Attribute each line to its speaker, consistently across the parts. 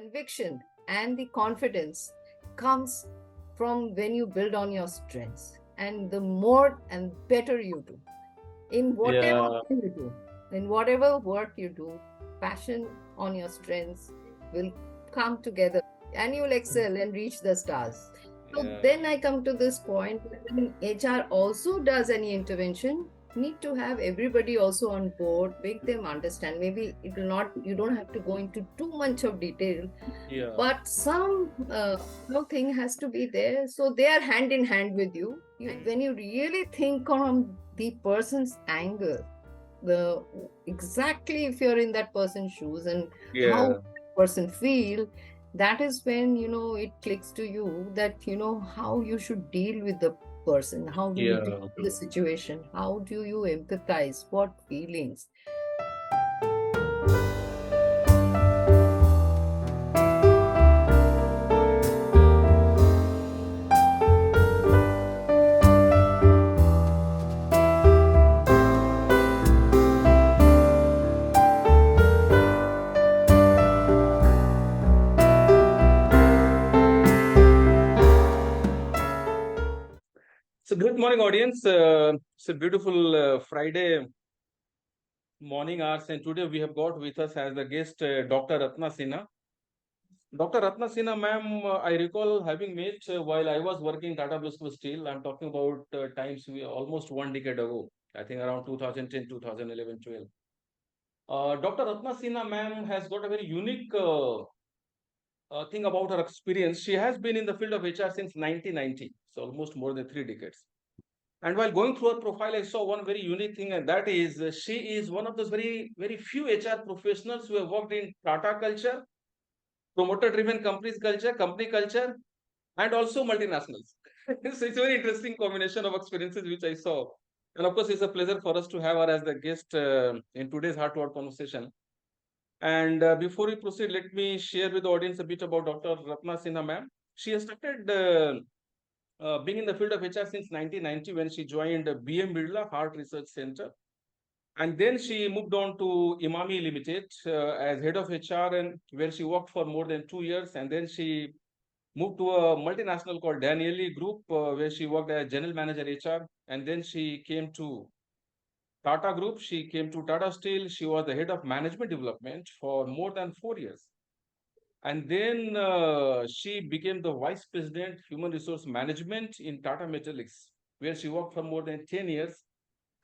Speaker 1: conviction and the confidence comes from when you build on your strengths, and the more and better you do in whatever
Speaker 2: Yeah,
Speaker 1: you do, in whatever work you do, passion on your strengths will come together and you'll excel and reach the stars. So
Speaker 2: yeah,
Speaker 1: then I come to this point, when HR also does any intervention, need to have everybody also on board, make them understand. Maybe it will not, you don't have to go into too much of detail,
Speaker 2: yeah,
Speaker 1: but some no thing has to be there, so they are hand in hand with you. When you really think on the person's angle, the exactly if you're in that person's shoes and how
Speaker 2: yeah,
Speaker 1: person feel, that is when it clicks to you that how you should deal with the person, how do you deal
Speaker 2: yeah.
Speaker 1: with the situation, how do you empathize, what feelings.
Speaker 2: So, good morning, audience. It's a beautiful Friday morning hours, and today we have got with us as a guest Dr. Ratna Sinha. Dr. Ratna Sinha, ma'am, I recall having met while I was working Tata Steel. I'm talking about times almost 1 decade ago, I think around 2010, 2011, 12. Dr. Ratna Sinha, ma'am, has got a very unique thing about her experience. She has been in the field of HR since 1990, so almost more than 3 decades. And while going through her profile, I saw one very unique thing, and that is she is one of those very few HR professionals who have worked in Tata culture, promoter-driven companies culture, company culture, and also multinationals. So it's a very interesting combination of experiences which I saw. And of course, it's a pleasure for us to have her as the guest in today's Heart to Heart conversation. And before we proceed, let me share with the audience a bit about Dr. Ratna Sinha, ma'am. She has started being in the field of HR since 1990 when she joined BM Birla Heart Research Center. And then she moved on to Emami Limited as head of HR, and where she worked for more than 2 years. And then she moved to a multinational called Danieli Group, where she worked as general manager HR. And then she came to Tata Group. She came to Tata Steel. She was the head of management development for more than 4 years. And then she became the vice president, human resource management in Tata Metaliks, where she worked for more than 10 years.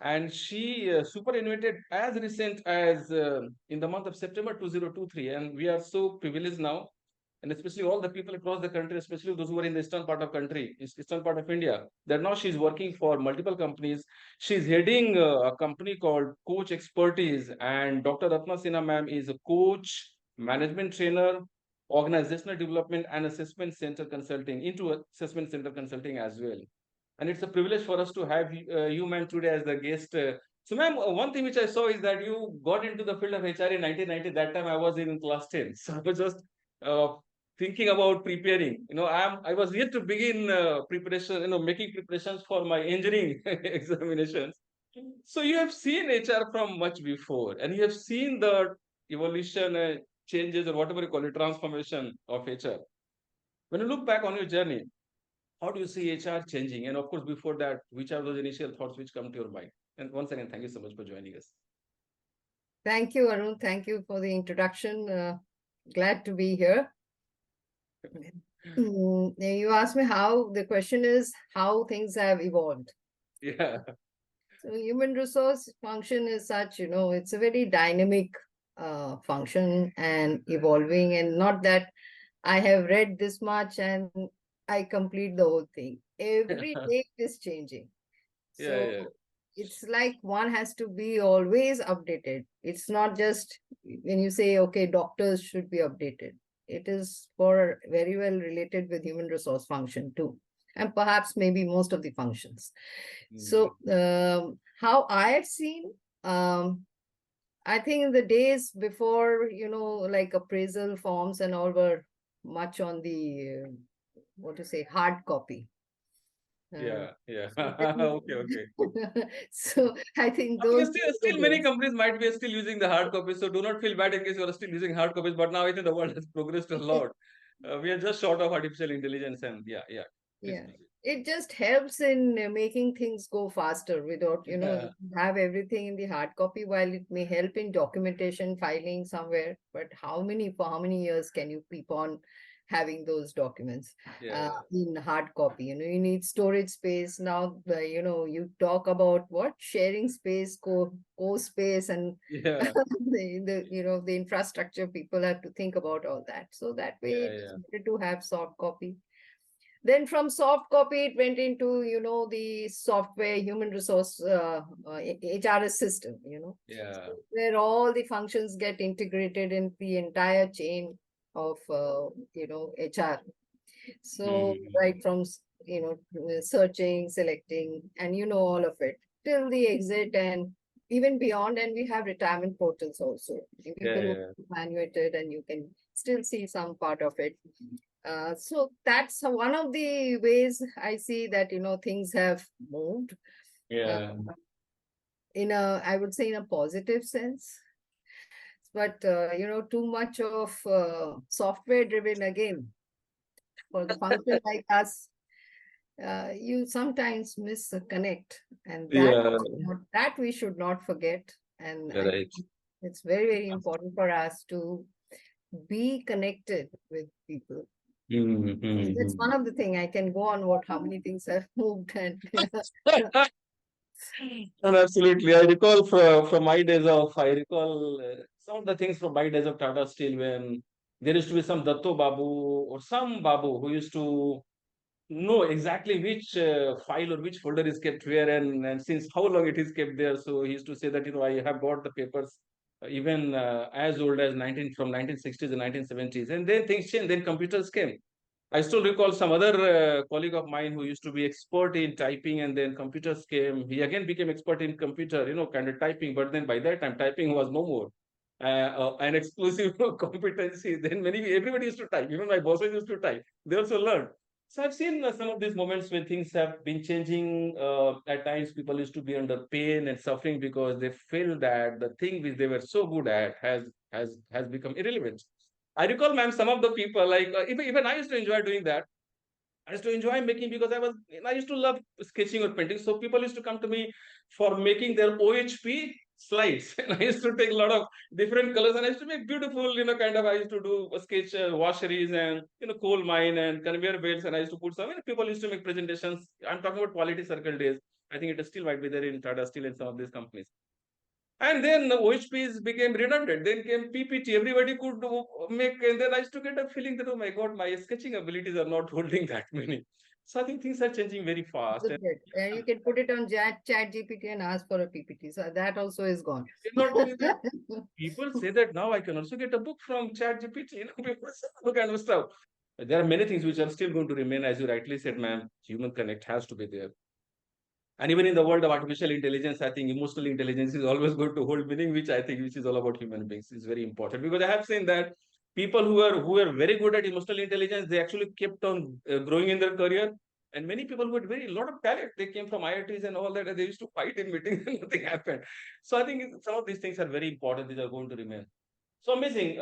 Speaker 2: And she superannuated as recent as in the month of September 2023. And we are so privileged now, and especially all the people across the country, especially those who are in the eastern part of country, eastern part of India, that now she's working for multiple companies. She's heading a company called Coach Expertise, and Dr. Ratna Sinha ma'am is a coach, management trainer, organizational development, and assessment center consulting into assessment center consulting as well. And it's a privilege for us to have you, ma'am, today as the guest. So, ma'am, one thing which I saw is that you got into the field of HR in 1990. That time I was in class 10. So I was just uh, thinking about preparing. I was yet to begin preparation, making preparations for my engineering examinations. So you have seen HR from much before, and you have seen the evolution, changes, or whatever you call it, transformation of HR. When you look back on your journey, how do you see HR changing? And of course, before that, which are those initial thoughts which come to your mind? And once again, thank you so much for joining us.
Speaker 1: Thank you, Arun. Thank you for the introduction. Glad to be here. You asked me how, the question is how things have evolved.
Speaker 2: Yeah.
Speaker 1: So human resource function is such, it's a very dynamic function and evolving, and not that I have read this much and I complete the whole thing. Every day it is changing.
Speaker 2: Yeah,
Speaker 1: So
Speaker 2: yeah.
Speaker 1: it's like one has to be always updated. It's not just when you say, okay, doctors should be updated. It is for very well related with human resource function too, and perhaps maybe most of the functions.
Speaker 2: Mm.
Speaker 1: So how I have seen, I think in the days before, like appraisal forms and all were much on the, what to say, hard copy.
Speaker 2: Yeah, yeah.
Speaker 1: So
Speaker 2: Okay, okay.
Speaker 1: so I think
Speaker 2: I think
Speaker 1: those were
Speaker 2: still
Speaker 1: the
Speaker 2: many
Speaker 1: days.
Speaker 2: companies might be still using the hard copies, so do not feel bad in case you are still using hard copies. But now I think the world has progressed a lot. We are just short of artificial intelligence, and yeah, yeah. Please
Speaker 1: Yeah,
Speaker 2: proceed.
Speaker 1: it just helps in making things go faster without,
Speaker 2: Yeah,
Speaker 1: you have everything in the hard copy. While it may help in documentation, filing somewhere, but for how many years can you keep on having those documents
Speaker 2: yeah,
Speaker 1: in hard copy? You need storage space now. You talk about what sharing space, space, and
Speaker 2: yeah,
Speaker 1: the infrastructure. People have to think about all that. So that way,
Speaker 2: yeah,
Speaker 1: it's
Speaker 2: yeah,
Speaker 1: better to have soft copy. Then from soft copy, it went into, the software human resource HRS system,
Speaker 2: yeah.
Speaker 1: where all the functions get integrated in the entire chain of, HR. So
Speaker 2: Mm-hmm.
Speaker 1: right from, searching, selecting, and all of it till the exit and even beyond. And we have retirement portals also. You
Speaker 2: Yeah,
Speaker 1: can
Speaker 2: yeah,
Speaker 1: manuate it and you can still see some part of it. So that's one of the ways I see that things have moved uh,
Speaker 2: yeah,
Speaker 1: I would say in a positive sense. But too much of software driven again for the function like us, you sometimes miss a connect, and
Speaker 2: yeah.
Speaker 1: that we should not forget. And
Speaker 2: You're right.
Speaker 1: it's very very important for us to be connected with people. That's
Speaker 2: Mm-hmm.
Speaker 1: one of the thing I can go on what how many things have moved and
Speaker 2: And absolutely, I recall from my days of, I recall some of the things from my days of Tata Steel when there used to be some Datto Babu or some Babu who used to know exactly which file or which folder is kept where and since how long it is kept there. So he used to say that, I have got the papers even as old as 19 from 1960s and 1970s. And then things changed, then computers came. I still recall some other colleague of mine who used to be expert in typing, and then computers came. He again became expert in computer, kind of typing. But then by that time, typing was no more an exclusive competency. Then everybody used to type. Even my bosses used to type. They also learned. So I've seen some of these moments when things have been changing. At times, people used to be under pain and suffering because they feel that the thing which they were so good at has become irrelevant. I recall, ma'am, some of the people like even I used to enjoy doing that. I used to enjoy making because I used to love sketching or painting. So people used to come to me for making their OHP slides, and I used to take a lot of different colors, and I used to make beautiful, kind of. I used to do sketch washeries and coal mine and conveyor belts, and I used to put some. People used to make presentations. I'm talking about quality circle days. I think it still might be there in Tata Steel and some of these companies. And then the OHPs became redundant. Then came PPT. Everybody could make, and then I used to get a feeling that, oh my God, my sketching abilities are not holding that many. So I think things are changing very fast.
Speaker 1: look
Speaker 2: And
Speaker 1: at. And you can put it on chat GPT and ask for a PPT. So that also is gone.
Speaker 2: not only that, people say that now I can also get a book from ChatGPT. People say all kind of stuff. There are many things which are still going to remain, as you rightly said, ma'am. Human connect has to be there. And even in the world of artificial intelligence, I think emotional intelligence is always going to hold meaning, which is all about human beings. Is very important because I have seen that people who are very good at emotional intelligence, they actually kept on growing in their career. And many people who had very lot of talent, they came from IITs and all that, and they used to fight in meetings and nothing happened. So I think some of these things are very important. These are going to remain. So amazing.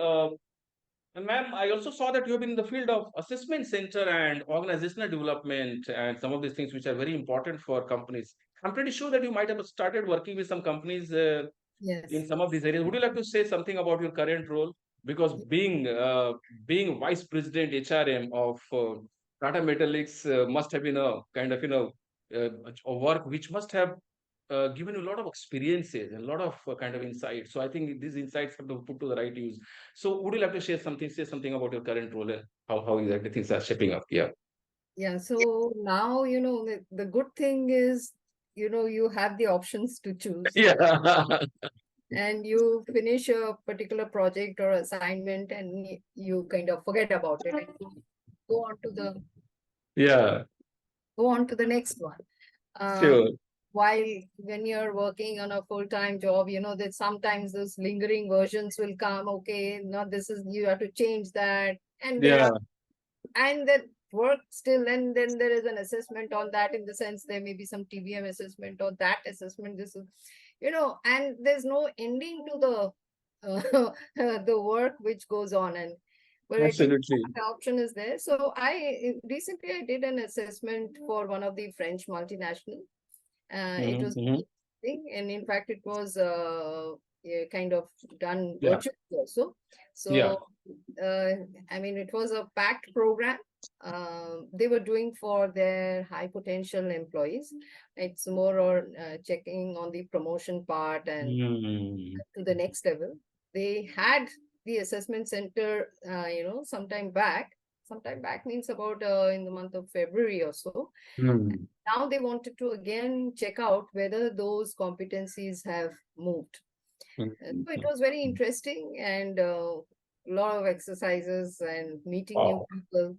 Speaker 2: And ma'am, I also saw that you have been in the field of assessment center and organizational development and some of these things which are very important for companies. I'm pretty sure that you might have started working with some companies in
Speaker 1: Yes.
Speaker 2: some of these areas. Would you like to say something about your current role? Because being vice president HRM of Tata Metaliks must have been a kind of a work which must have given you a lot of experiences and a lot of kind of insights. So I think these insights have to put to the right use. So would you like to share something? Say something about your current role and how exactly things are shaping up? Yeah.
Speaker 1: Yeah. So now, the good thing is, you have the options to choose,
Speaker 2: Yeah.
Speaker 1: and you finish a particular project or assignment and you kind of forget about it and you go on to the
Speaker 2: Yeah.
Speaker 1: go on to the next one. Uh,
Speaker 2: Sure.
Speaker 1: while when you're working on a full-time job, that sometimes those lingering versions will come. Okay, now this is you have to change that, and there
Speaker 2: Yeah.
Speaker 1: are and that work still, and then there is an assessment on that, in the sense there may be some TBM assessment or that assessment. This is, and there's no ending to the work which goes on, and but at least
Speaker 2: Absolutely.
Speaker 1: the option is there. So I recently I did an assessment for one of the French multinational. It was
Speaker 2: Mm-hmm.
Speaker 1: thing, and in fact it was yeah, kind of done
Speaker 2: Yeah.
Speaker 1: virtually also.
Speaker 2: Yeah.
Speaker 1: So I mean, it was a packed program. They were doing for their high potential employees. It's more or checking on the promotion part and
Speaker 2: Mm.
Speaker 1: to the next level. They had the assessment center, sometime back. Sometime back means about in the month of February or so.
Speaker 2: Mm.
Speaker 1: Now they wanted to again check out whether those competencies have moved. So it
Speaker 2: Mm.
Speaker 1: was very interesting, and a lot of exercises and meeting new
Speaker 2: Wow.
Speaker 1: people.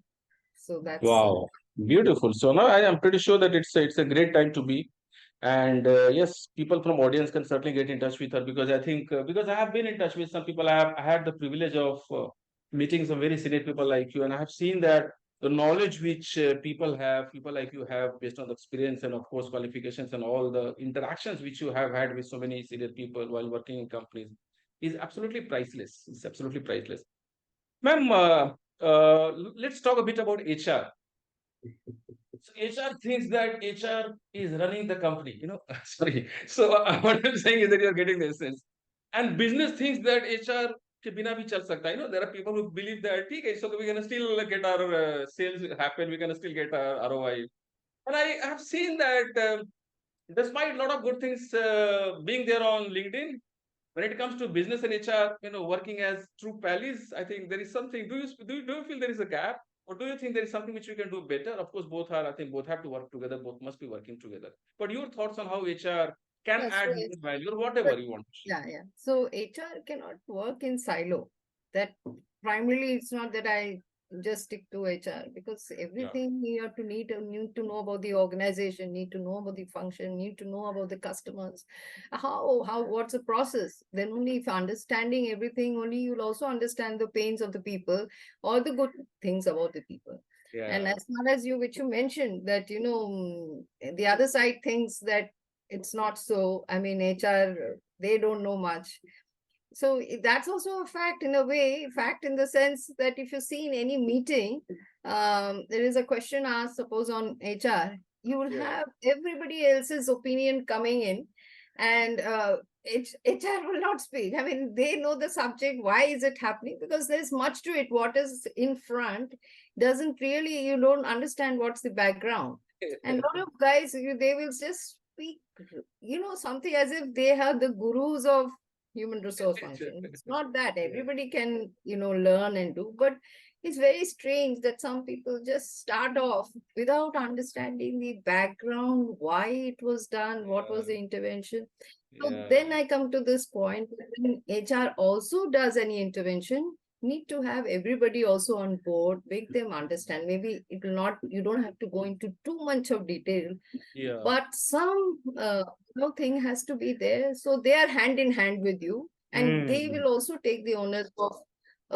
Speaker 1: So that's
Speaker 2: Wow. Beautiful. So now I am pretty sure that it's a great time to be. And yes, people from audience can certainly get in touch with her, because I think because I have been in touch with some people. I had the privilege of meeting some very senior people like you, and I have seen that the knowledge which people like you have, based on the experience and of course qualifications and all the interactions which you have had with so many senior people while working in companies, is absolutely priceless. It's absolutely priceless. Ma'am, let's talk a bit about HR. So HR thinks that HR is running the company, sorry. So what I'm saying is that you're getting the essence. And business thinks that HR के बिना भी चल सकता है. There are people who believe that ठीक है, so we're gonna still get our sales happen, we're gonna still get our ROI. And I have seen that despite a lot of good things being there on LinkedIn, when it comes to business and HR, working as true pallies, I think there is something. Do you feel there is a gap, or do you think there is something which we can do better? Of course, both are. I think both have to work together. Both must be working together. But your thoughts on how HR can
Speaker 1: yes,
Speaker 2: add
Speaker 1: yes.
Speaker 2: more value, or
Speaker 1: But
Speaker 2: whatever you want to share.
Speaker 1: yeah, yeah. So HR cannot work in silo. That primarily, it's not that I just stick to HR, because
Speaker 2: Yeah.
Speaker 1: everything you have to need to know about the organization, need to know about the function, need to know about the customers. What's the process? Then only if understanding everything, only you'll also understand the pains of the people or the good things about the people. And
Speaker 2: Yeah.
Speaker 1: as far as which you mentioned, that the other side thinks that it's not so. I mean, HR, they don't know much. So that's also a fact, in a way, fact in the sense that if you see in any meeting, there is a question asked, suppose on HR, you will
Speaker 2: Yeah.
Speaker 1: have everybody else's opinion coming in, and HR will not speak. I mean, they know the subject. Why is it happening? Because there's much to it. What is in front doesn't really, you don't understand what's the background. And a lot of guys, they will just speak, something as if they are the gurus of human resource function. It's not that
Speaker 2: Yeah.
Speaker 1: everybody can, learn and do, but it's very strange that some people just start off without understanding the background, why it was done, what was
Speaker 2: Yeah.
Speaker 1: the intervention. So
Speaker 2: Yeah.
Speaker 1: then I come to this point, when HR also does any intervention, need to have everybody also on board, make them understand. Maybe it will not, you don't have to go into too much of detail,
Speaker 2: Yeah.
Speaker 1: but some thing has to be there, so they are hand in hand with you, and they
Speaker 2: Mm.
Speaker 1: will also take the onus of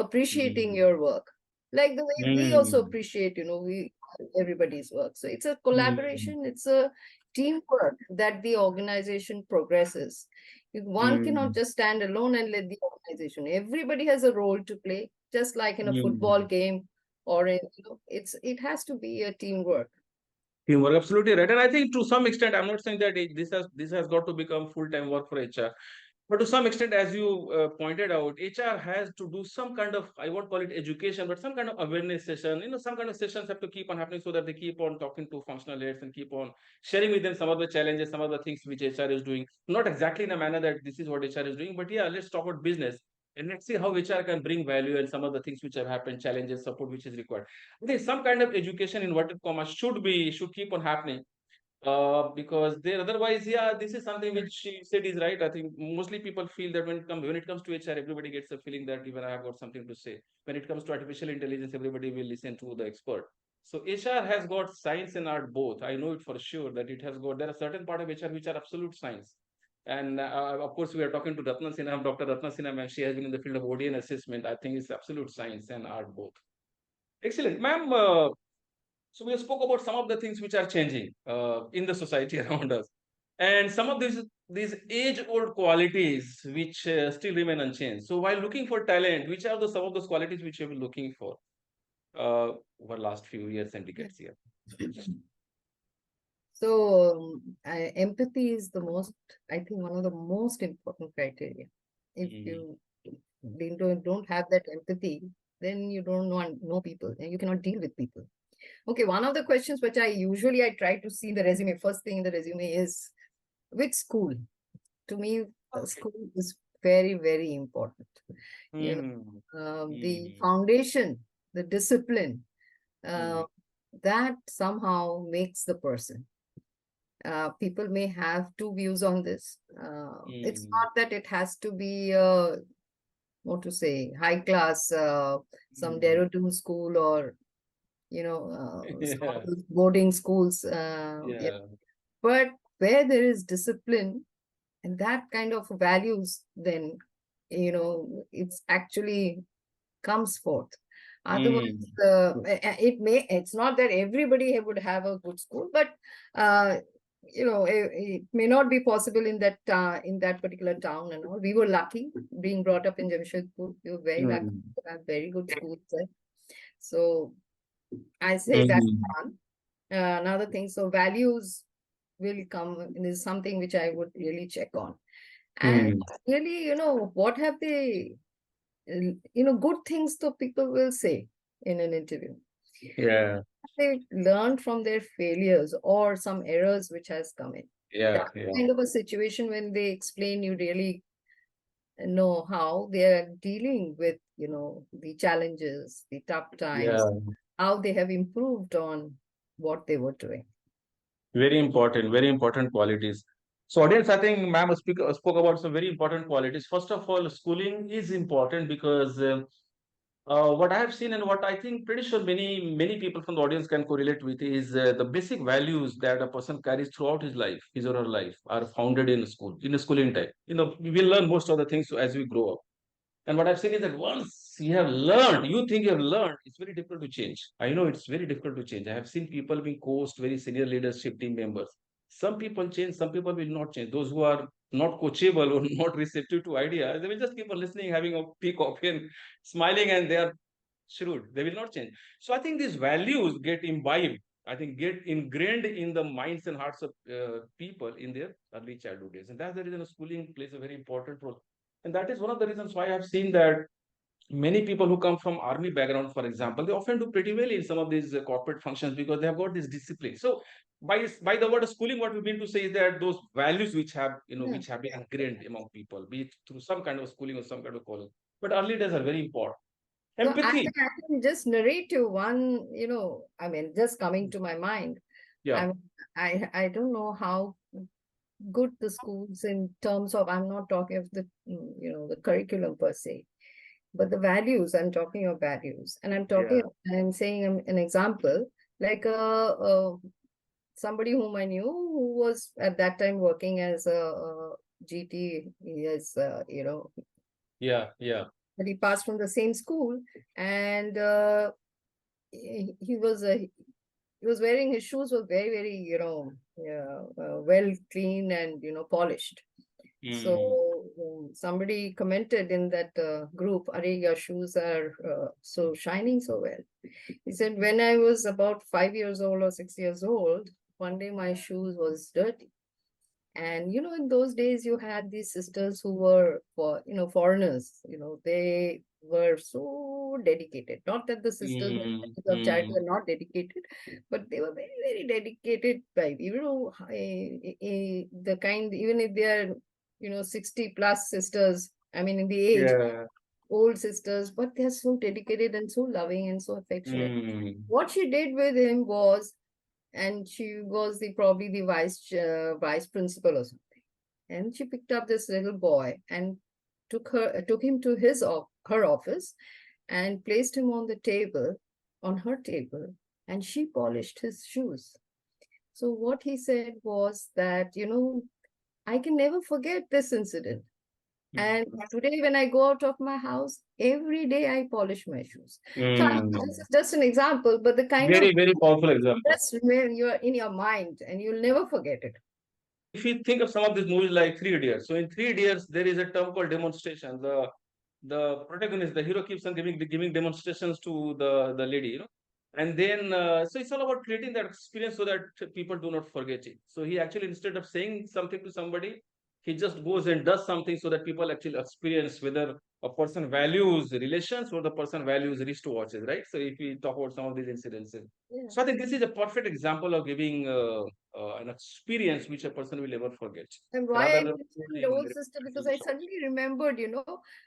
Speaker 1: appreciating
Speaker 2: Mm.
Speaker 1: your work, like the way we also
Speaker 2: Mm.
Speaker 1: appreciate, we everybody's work. So it's a
Speaker 2: Mm.
Speaker 1: collaboration, it's a teamwork that the organization progresses. One cannot
Speaker 2: Mm.
Speaker 1: just stand alone and let the organization, everybody has a role to play, just like in a football
Speaker 2: Mm.
Speaker 1: game, or it has to be a teamwork.
Speaker 2: Teamwork, absolutely right. And I think to some extent, I'm not saying that this has got to become full-time work for HR. But to some extent, as you pointed out, HR has to do some kind of, I won't call it education, but some kind of awareness session. Some kind of sessions have to keep on happening, so that they keep on talking to functional heads and keep on sharing with them some of the challenges, some of the things which HR is doing. Not exactly in a manner that this is what HR is doing, but yeah, let's talk about business. And let's see how HR can bring value and some of the things which have happened, challenges, support which is required. I think some kind of education, in inverted commas, should keep on happening, because there otherwise, yeah, this is something which she said is right. I think mostly people feel that when it comes to HR, everybody gets a feeling that even I have got something to say. When it comes to artificial intelligence, everybody will listen to the expert. So HR has got science and art both. I know it for sure that it has got, there are certain part of HR which are absolute science. And of course, we are talking to Ratna Sinha, Dr. Ratna Sinha, ma'am. She has been in the field of ODN assessment. I think it's absolute science and art both. Excellent, ma'am. So we spoke about some of the things which are changing in the society around us, and some of these age-old qualities which still remain unchanged. So while looking for talent, which are the some of those qualities which you've been looking for over last few years and decades here?
Speaker 1: So empathy is the most, I think, one of the most important criteria. If
Speaker 2: Mm.
Speaker 1: you don't have that empathy, then you don't know people and you cannot deal with people. Okay, one of the questions which I try to see the resume, first thing in the resume is which school. To me,
Speaker 2: Okay.
Speaker 1: school is very, very important. You
Speaker 2: Mm.
Speaker 1: know, the
Speaker 2: Mm.
Speaker 1: foundation, the discipline,
Speaker 2: Mm.
Speaker 1: uh, that somehow makes the person. People may have two views on this. It's
Speaker 2: Mm.
Speaker 1: not that it has to be, what to say, high class, some
Speaker 2: Mm.
Speaker 1: Dehradun school or, some of
Speaker 2: Yeah.
Speaker 1: those boarding schools. Yeah.
Speaker 2: Yeah.
Speaker 1: But where there is discipline and that kind of values, then, it's actually comes forth. Otherwise,
Speaker 2: Mm.
Speaker 1: it's not that everybody would have a good school, but uh, it may not be possible in that particular town and all. We were lucky being brought up in Jamshedpur. We were very lucky
Speaker 2: Mm.
Speaker 1: to have very good schools there. So I say that's
Speaker 2: Mm.
Speaker 1: one. Another thing, so values will come and is something which I would really check on. And
Speaker 2: Mm.
Speaker 1: really, what have they good things so people will say in an interview.
Speaker 2: Yeah.
Speaker 1: They learned from their failures or some errors which has come in.
Speaker 2: Yeah.
Speaker 1: That
Speaker 2: Yeah.
Speaker 1: kind of a situation when they explain, you really know how they are dealing with, the challenges, the tough times,
Speaker 2: Yeah.
Speaker 1: how they have improved on what they were doing.
Speaker 2: Very important qualities. So, audience, I think ma'am spoke about some very important qualities. First of all, schooling is important because what I have seen and what I think pretty sure many people from the audience can correlate with is the basic values that a person carries throughout his life, his or her life, are founded in school, in a schooling time. We will learn most of the things as we grow up. And what I've seen is that once you have learned, you think you have learned, it's very difficult to change. I know it's very difficult to change. I have seen people being coached, very senior leadership team members. Some people change, some people will not change. Those who are not coachable or not receptive to ideas, they will just keep on listening, having a tea coffee and smiling, and they are shrewd. They will not change. So I think these values get imbibed. I think get ingrained in the minds and hearts of people in their early childhood days. And that's the reason schooling plays a very important role. And that is one of the reasons why I've seen that many people who come from army background, for example, they often do pretty well in some of these corporate functions because they have got this discipline. So by the word of schooling, what we mean to say is that those values which have
Speaker 1: Yeah.
Speaker 2: which have been ingrained among people, be it through some kind of schooling or some kind of college. But early days are very important.
Speaker 1: So
Speaker 2: Empathy.
Speaker 1: I can just narrate you one, I mean, just coming to my mind.
Speaker 2: Yeah.
Speaker 1: I don't know how good the schools in terms of, I'm not talking of the the curriculum per se, but the values. I'm talking of values, and
Speaker 2: Yeah.
Speaker 1: I'm saying an example, like somebody whom I knew who was at that time working as a GT. As
Speaker 2: Yeah. Yeah.
Speaker 1: but he passed from the same school, and he was he was wearing, his shoes were very, very, well clean and polished. So
Speaker 2: Mm.
Speaker 1: somebody commented in that group, "Are your shoes are so shining so well." He said, "When I was about 5 years old or 6 years old, one day my shoes was dirty." And in those days you had these sisters who were foreigners. They were so dedicated. Not that the sisters
Speaker 2: Mm.
Speaker 1: of charity
Speaker 2: Mm.
Speaker 1: were not dedicated, but they were very, very dedicated by the kind, even if they are 60 plus sisters, I mean in the age,
Speaker 2: Yeah.
Speaker 1: old sisters, but they're so dedicated and so loving and so affectionate.
Speaker 2: Mm.
Speaker 1: What she did with him was, and she was probably the vice principal or something, and she picked up this little boy and took him to her office and placed him on her table, and she polished his shoes. So what he said was that, I can never forget this incident. And today, when I go out of my house, every day I polish my shoes. So this is just an example, but the kind of
Speaker 2: Very powerful example.
Speaker 1: just remain in your mind, and you'll never forget it.
Speaker 2: If you think of some of these movies like Three Idiots, so in Three Idiots there is a term called demonstration. The protagonist, the hero, keeps on giving demonstrations to the lady, and then so it's all about creating that experience so that people do not forget it. So he actually, instead of saying something to somebody, he just goes and does something so that people actually experience whether a person values relations or the person values wristwatches, right? So if we talk about some of these incidences,
Speaker 1: Yeah.
Speaker 2: so I think this is a perfect example of giving an experience which a person will never forget,
Speaker 1: And why
Speaker 2: rather
Speaker 1: I
Speaker 2: than
Speaker 1: mentioned
Speaker 2: holding
Speaker 1: old sister, because I suddenly remembered,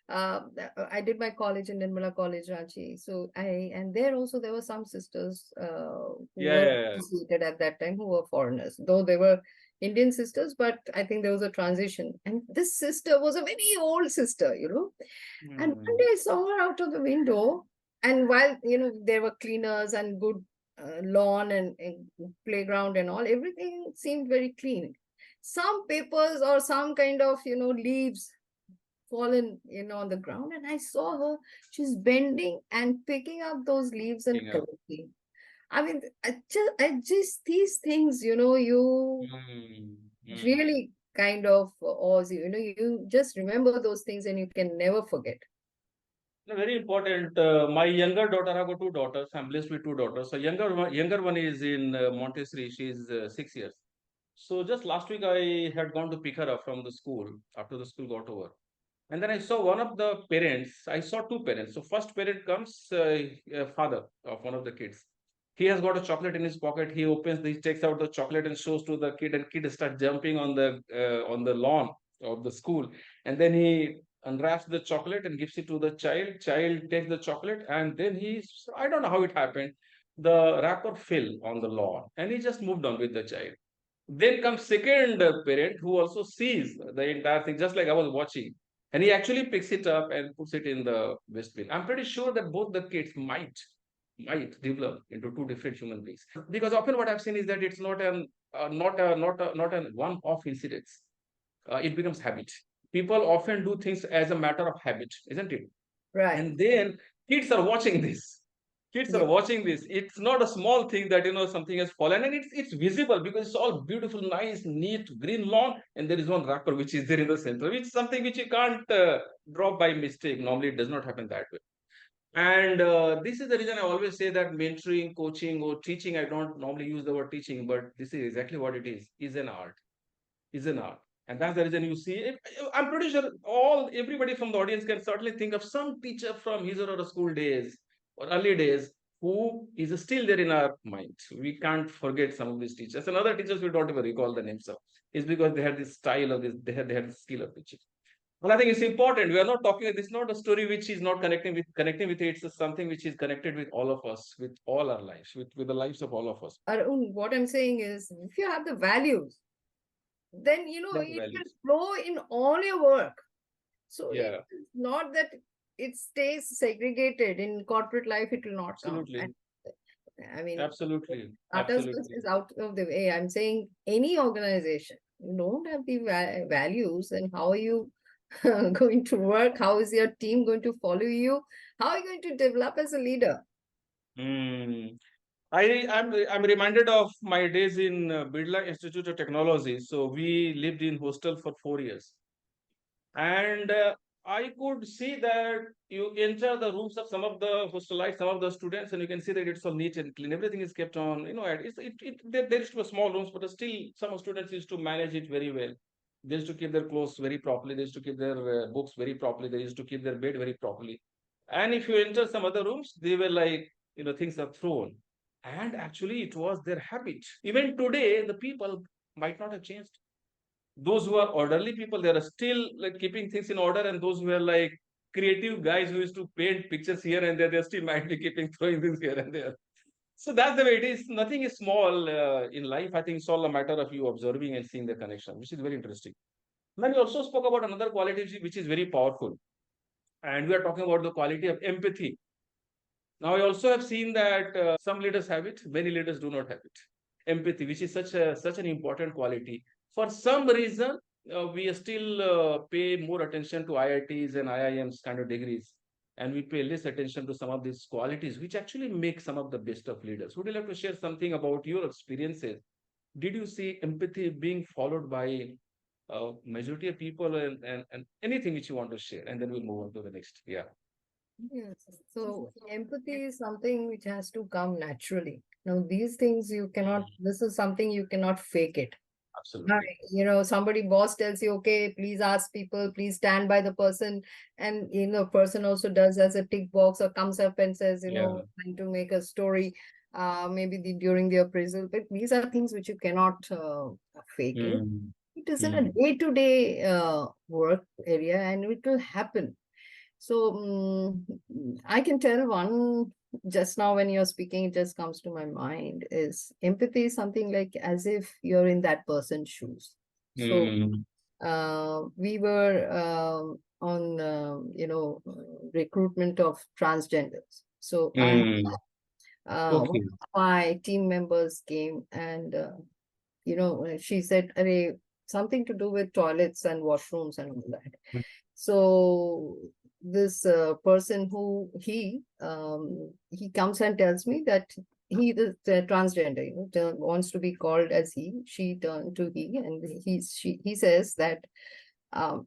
Speaker 1: I did my college in Nirmala College, Ranchi. So and there also there were some sisters who
Speaker 2: yeah,
Speaker 1: were
Speaker 2: yeah, yeah.
Speaker 1: associated at that time who were foreigners, though they were Indian sisters, but I think there was a transition. And this sister was a very old sister, And one day I saw her out of the window, and while there were cleaners and good lawn and playground and all, everything seemed very clean. Some papers or some kind of leaves fallen on the ground, and I saw her. She's bending and picking up those leaves and
Speaker 2: Picking up.
Speaker 1: collecting. I mean, I just these things, you really kind of awes you. You just remember those things and you can never forget.
Speaker 2: No, very important. My younger daughter, I have got two daughters. I'm blessed with two daughters. So younger one is in Montessori. She's 6 years. So just last week I had gone to pick her up from the school after the school got over. And then I saw one of the parents. I saw two parents. So first parent comes, father of one of the kids. He has got a chocolate in his pocket. He takes out the chocolate and shows to the kid, and kid starts jumping on the lawn of the school. And then he unwraps the chocolate and gives it to the child. Child takes the chocolate, and then I don't know how it happened. The wrapper fell on the lawn, and he just moved on with the child. Then comes second parent who also sees the entire thing, just like I was watching, and he actually picks it up and puts it in the waste bin. I'm pretty sure that both the kids might develop into two different human beings, because often what I've seen is that it's not a one-off incidents. It becomes habit. People often do things as a matter of habit, isn't it?
Speaker 1: Right.
Speaker 2: And then kids are watching this. Kids
Speaker 1: Yeah.
Speaker 2: are watching this. It's not a small thing that something has fallen, and it's visible because it's all beautiful, nice, neat green lawn, and there is one wrapper which is there in the center, which is something which you can't drop by mistake. Normally, it does not happen that way. And this is the reason I always say that mentoring, coaching, or teaching. I don't normally use the word teaching, but this is exactly what it is an art, is an art. And that's the reason you see it. I'm pretty sure everybody from the audience can certainly think of some teacher from his or her school days or early days who is still there in our mind. We can't forget some of these teachers. And other teachers we don't even recall the names of. It's because they had this style of this, they had the skill of teaching. Well, I think it's important. We are not talking, this is not a story which is not connecting with it. It's something which is connected with all of us, with all our lives, with the lives of all of us.
Speaker 1: Arun, what I'm saying is, if you have the values, then
Speaker 2: That's
Speaker 1: it will
Speaker 2: values.
Speaker 1: flow in all your work. So
Speaker 2: Yeah,
Speaker 1: it's not that it stays segregated in corporate life. It will not come. And
Speaker 2: absolutely.
Speaker 1: I mean,
Speaker 2: Absolutely.
Speaker 1: Tata's bus
Speaker 2: Absolutely.
Speaker 1: is out of the way. I'm saying any organization, you don't have the values, and how are you going to work? How is your team going to follow you? How are you going to develop as a leader?
Speaker 2: Hmm. I'm reminded of my days in Birla Institute of Technology. So we lived in hostel for 4 years, and I could see that you enter the rooms of some of the hostelites, some of the students, and you can see that it's all neat and clean. Everything is kept on. There used to be small rooms, but still some students used to manage it very well. They used to keep their clothes very properly. They used to keep their books very properly. They used to keep their bed very properly. And if you enter some other rooms, they were like, things are thrown. And actually, it was their habit. Even today, the people might not have changed. Those who are orderly people, they are still like keeping things in order, and those who are like creative guys who used to paint pictures here and there, they still might be keeping throwing things here and there. So that's the way it is. Nothing is small in life. I think it's all a matter of you observing and seeing the connection, which is very interesting. Then we also spoke about another quality which is very powerful, and we are talking about the quality of empathy. Now, I also have seen that some leaders have it, many leaders do not have it. Empathy, which is such an important quality. For some reason, we still pay more attention to IITs and IIMs kind of degrees, and we pay less attention to some of these qualities which actually make some of the best of leaders. Would you like to share something about your experiences? Did you see empathy being followed by majority of people, and anything which you want to share, and then we'll move on to the next. Yeah.
Speaker 1: Yes. So empathy is something which has to come naturally. Now, these things you cannot, this is something you cannot fake it.
Speaker 2: Absolutely.
Speaker 1: Somebody boss tells you, okay, please ask people, please stand by the person. And, person also does as a tick box or comes up and says,
Speaker 2: Yeah.
Speaker 1: trying to make a story, maybe during the appraisal. But these are things which you cannot fake it.
Speaker 2: Mm.
Speaker 1: It is in a
Speaker 2: Mm.
Speaker 1: day-to-day work area and it will happen. So I can tell one just now when you're speaking, it just comes to my mind is empathy is something like as if you're in that person's shoes. So
Speaker 2: Mm.
Speaker 1: we were on, recruitment of transgenders. So
Speaker 2: Mm.
Speaker 1: one
Speaker 2: Okay.
Speaker 1: of my team members came and, she said, "Arey, something to do with toilets and washrooms and all that." So this person who he comes and tells me that he is transgender, wants to be called as he, she turned to he, and he says that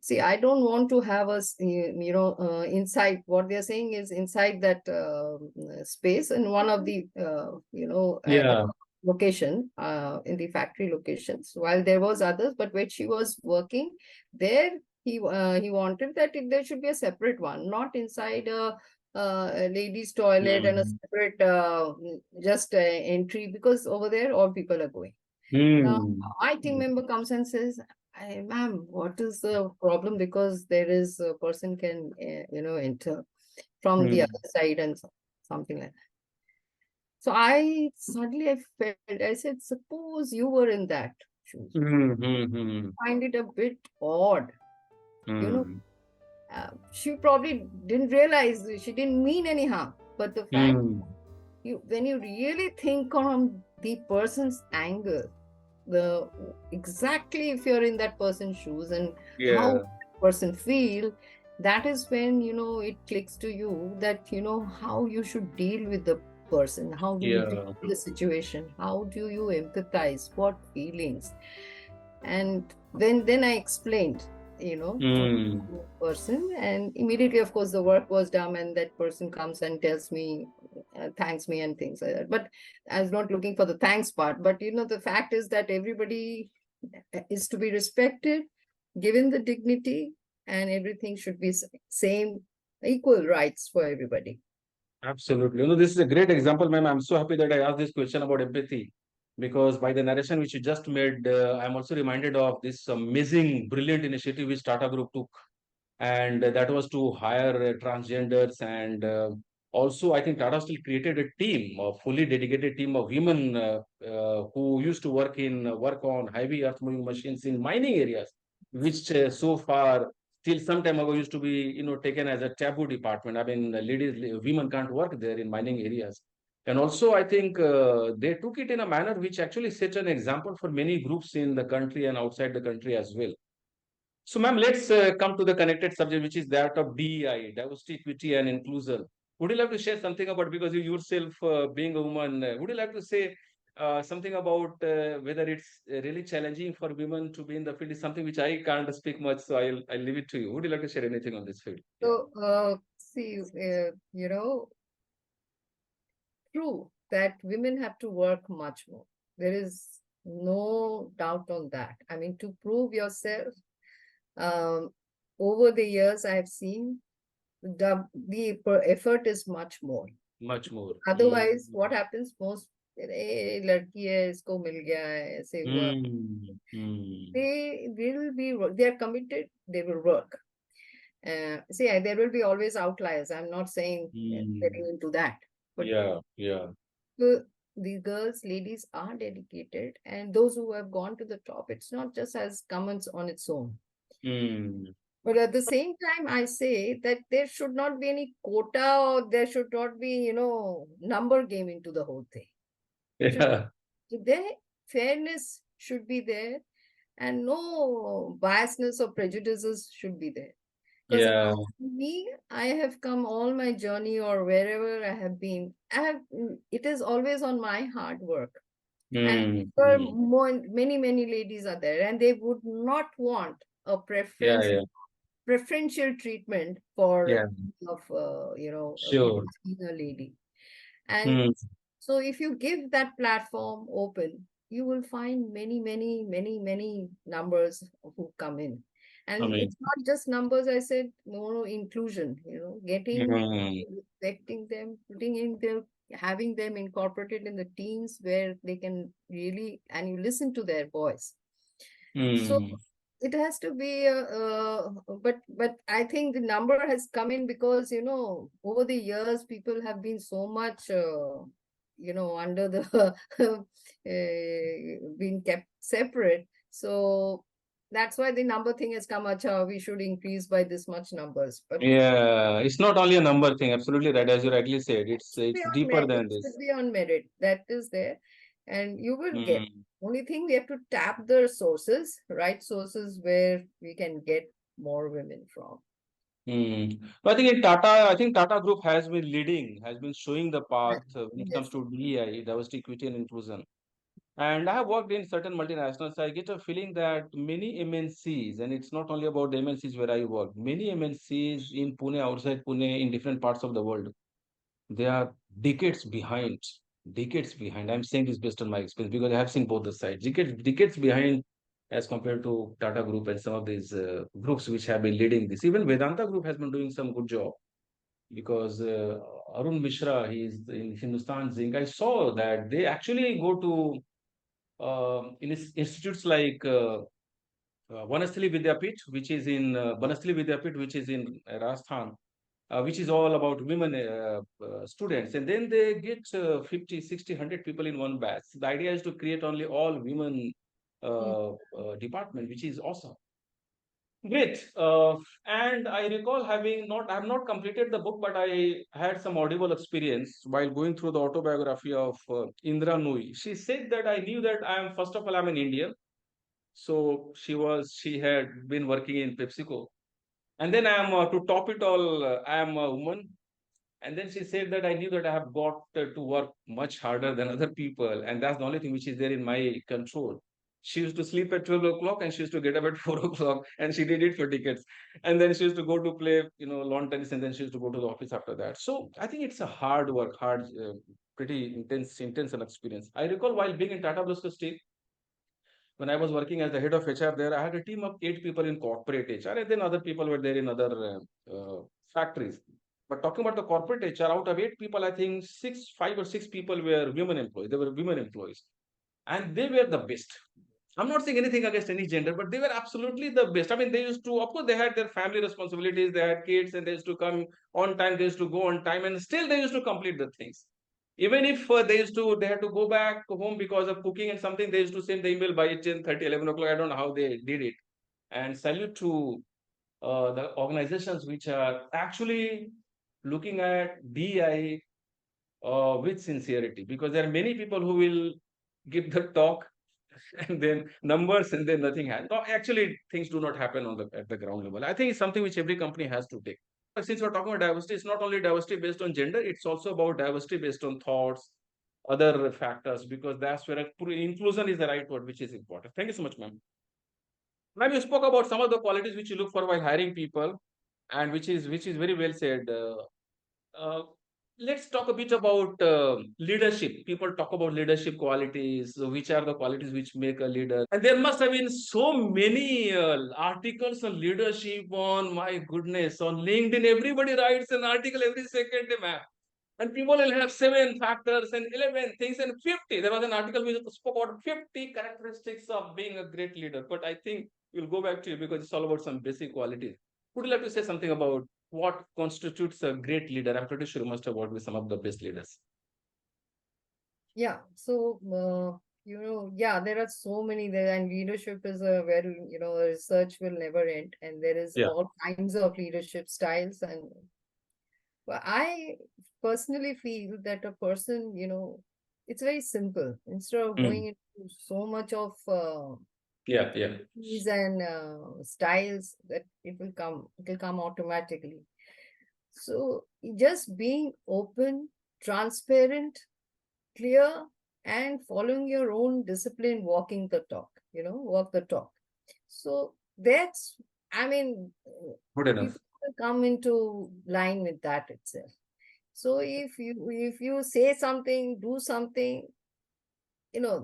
Speaker 1: see, I don't want to have us, inside. What they're saying is inside that space in one of the,
Speaker 2: Yeah.
Speaker 1: location, in the factory locations. While there was others, but when she was working there, he wanted that there should be a separate one, not inside a ladies' toilet and a
Speaker 2: Mm.
Speaker 1: separate just entry, because over there all people are going. Now,
Speaker 2: Mm.
Speaker 1: my team member comes and says, Ma'am, what is the problem? Because there is a person can, enter from the
Speaker 2: Mm.
Speaker 1: other side and something like that. So I felt, I said, suppose you were in that shoes.
Speaker 2: Mm. Mm.
Speaker 1: Find it a bit odd. You know,
Speaker 2: Mm.
Speaker 1: she probably didn't realize, she didn't mean any harm. But the fact,
Speaker 2: Mm.
Speaker 1: when you really think on the person's angle, the exactly if you're in that person's shoes and how
Speaker 2: Yeah.
Speaker 1: that person feel, that is when it clicks to you that how you should deal with the person, how do you deal
Speaker 2: Yeah.
Speaker 1: with the situation, how do you empathize, what feelings. And then I explained, to
Speaker 2: Mm.
Speaker 1: the person, and immediately, of course, the work was done, and that person comes and tells me, thanks me and things like that. But I was not looking for the thanks part. But the fact is that everybody is to be respected, given the dignity, and everything should be same, equal rights for everybody.
Speaker 2: Absolutely. This is a great example, ma'am. I'm so happy that I asked this question about empathy because by the narration which you just made, I'm also reminded of this amazing, brilliant initiative which Tata Group took, and that was to hire transgenders. And also, I think Tata Steel created a team, a fully dedicated team of women who used to work on heavy earth moving machines in mining areas, which so far till some time ago used to be taken as a taboo department. I mean, women can't work there in mining areas. And also, I think they took it in a manner which actually set an example for many groups in the country and outside the country as well. So, ma'am, let's come to the connected subject, which is that of DEI, diversity, equity, and inclusion. Would you like to share something about, because you yourself being a woman, would you like to say something about whether it's really challenging for women to be in the field? Is something which I can't speak much, so I'll leave it to you. Would you like to share anything on this field? Yeah.
Speaker 1: So see, true that women have to work much more. There is no doubt on that. I mean, to prove yourself, um, over the years, I've seen the effort is much more.
Speaker 2: Much more. Mm.
Speaker 1: Otherwise, what happens most, लड़की है इसको मिल गया है ऐसे हुआ.
Speaker 2: Mm. Mm.
Speaker 1: They are committed, they will work. See, there will be always outliers. I'm not saying getting
Speaker 2: Mm.
Speaker 1: into that, but
Speaker 2: Yeah. Yeah.
Speaker 1: the girls, ladies are dedicated, and those who have gone to the top, it's not just as comments on its own.
Speaker 2: Mm.
Speaker 1: But at the same time, I say that there should not be any quota, or there should not be, number game into the whole thing. Should
Speaker 2: Yeah.
Speaker 1: there fairness should be there, and no biasness or prejudices should be there. Because
Speaker 2: Yeah.
Speaker 1: me, I have come all my journey or wherever I have been, it is always on my hard work. And
Speaker 2: Mm,
Speaker 1: for
Speaker 2: mm.
Speaker 1: many ladies are there, and they would not want a
Speaker 2: Yeah, yeah,
Speaker 1: preferential treatment for
Speaker 2: yeah.
Speaker 1: of people
Speaker 2: Sure.
Speaker 1: seeing a lady. And
Speaker 2: Mm,
Speaker 1: so if you give that platform open, you will find many numbers who come in.
Speaker 2: I
Speaker 1: And
Speaker 2: mean,
Speaker 1: it's not just numbers, I said, no, inclusion, getting,
Speaker 2: mm,
Speaker 1: respecting them, putting in their, having them incorporated in the teams where they can really, and you listen to their voice. So
Speaker 2: mm.
Speaker 1: it has to be but I think the number has come in because over the years people have been so much under the been kept separate, so that's why the number thing has come. Acha, we should increase by this much numbers, but
Speaker 2: Yeah, it's not only a number thing. Absolutely right, as you rightly said. It's
Speaker 1: beyond
Speaker 2: deeper
Speaker 1: merit, it
Speaker 2: than
Speaker 1: should
Speaker 2: this.
Speaker 1: be on merit, that is there, and you will get.
Speaker 2: Mm,
Speaker 1: Only thing, we have to tap the sources, right sources, where we can get more women from.
Speaker 2: mm. But I think in Tata, I think Tata Group has been leading, has been showing the path when it comes
Speaker 1: Yes.
Speaker 2: to DEI, diversity, equity, and inclusion. And I have worked in certain multinationals. I get a feeling that many MNCs, and it's not only about the MNCs where I work, many MNCs in Pune, outside Pune, in different parts of the world, they are decades behind. Decades behind. I'm saying this based on my experience because I have seen both the sides. Decades behind as compared to Tata Group and some of these groups which have been leading this. Even Vedanta Group has been doing some good job because Arun Mishra, he is in Hindustan Zinc. I saw that they actually go to institutes like Vanasthali Vidyapit, which is in Vanasthali Vidyapit, which is in Rajasthan, which is all about women students. And then they get 50, 60, 100 people in one batch. The idea is to create only all women
Speaker 1: Mm.
Speaker 2: department, which is awesome. Great. And I recall I have not completed the book, but I had some audible experience while going through the autobiography of Indra Nooyi. She said that I knew that first of all, I'm an Indian. So she had been working in PepsiCo. And then to top it all, I am a woman. And then she said that I knew that I have got to work much harder than other people. And that's the only thing which is there in my control. She used to sleep at 12 o'clock and she used to get up at 4 o'clock and she did it for tickets. And then she used to go to play, lawn tennis, and then she used to go to the office after that. So I think it's a hard work, pretty intense an experience. I recall while being in Tata Steel, when I was working as the head of HR there, I had a team of 8 people in corporate HR, and then other people were there in other factories. But talking about the corporate HR, out of 8 people, I think 5 or 6 people were women employees. They were women employees, and they were the best. I'm not saying anything against any gender, but they were absolutely the best. I mean, they used to, of course, they had their family responsibilities, they had kids, and they used to come on time, they used to go on time, and still they used to complete the things. Even if they had to go back home because of cooking and something, they used to send the email by 10:30, 11 o'clock. I don't know how they did it. And salute to the organizations which are actually looking at DI with sincerity, because there are many people who will give the talk and then numbers and then nothing happens. No, actually, things do not happen at the ground level. I think it's something which every company has to take. Since we're talking about diversity, it's not only diversity based on gender, it's also about diversity based on thoughts, other factors, because that's where inclusion is the right word, which is important. Thank you so much, ma'am. Ma'am, you spoke about some of the qualities which you look for while hiring people, and which is very well said. Uh, let's talk a bit about leadership. People talk about leadership qualities. So which are the qualities which make a leader? And there must have been so many articles on leadership on, my goodness, on LinkedIn. Everybody writes an article every second day, ma'am. And people will have 7 factors and 11 things and 50. There was an article which spoke about 50 characteristics of being a great leader. But I think we'll go back to you because it's all about some basic qualities. Would you like to say something about what constitutes a great leader? I'm pretty sure you must have worked with some of the best leaders.
Speaker 1: Yeah. So, yeah, there are so many there, and leadership is a very, research will never end, and there is
Speaker 2: Yeah.
Speaker 1: all kinds of leadership styles. And well, I personally feel that a person, it's very simple. Instead of
Speaker 2: Mm.
Speaker 1: going into so much of
Speaker 2: Yeah, yeah.
Speaker 1: and styles that it will come automatically. So just being open, transparent, clear, and following your own discipline, walking the talk, walk the talk. So that's, I mean,
Speaker 2: Good enough.
Speaker 1: people will come into line with that itself. So if you say something, do something,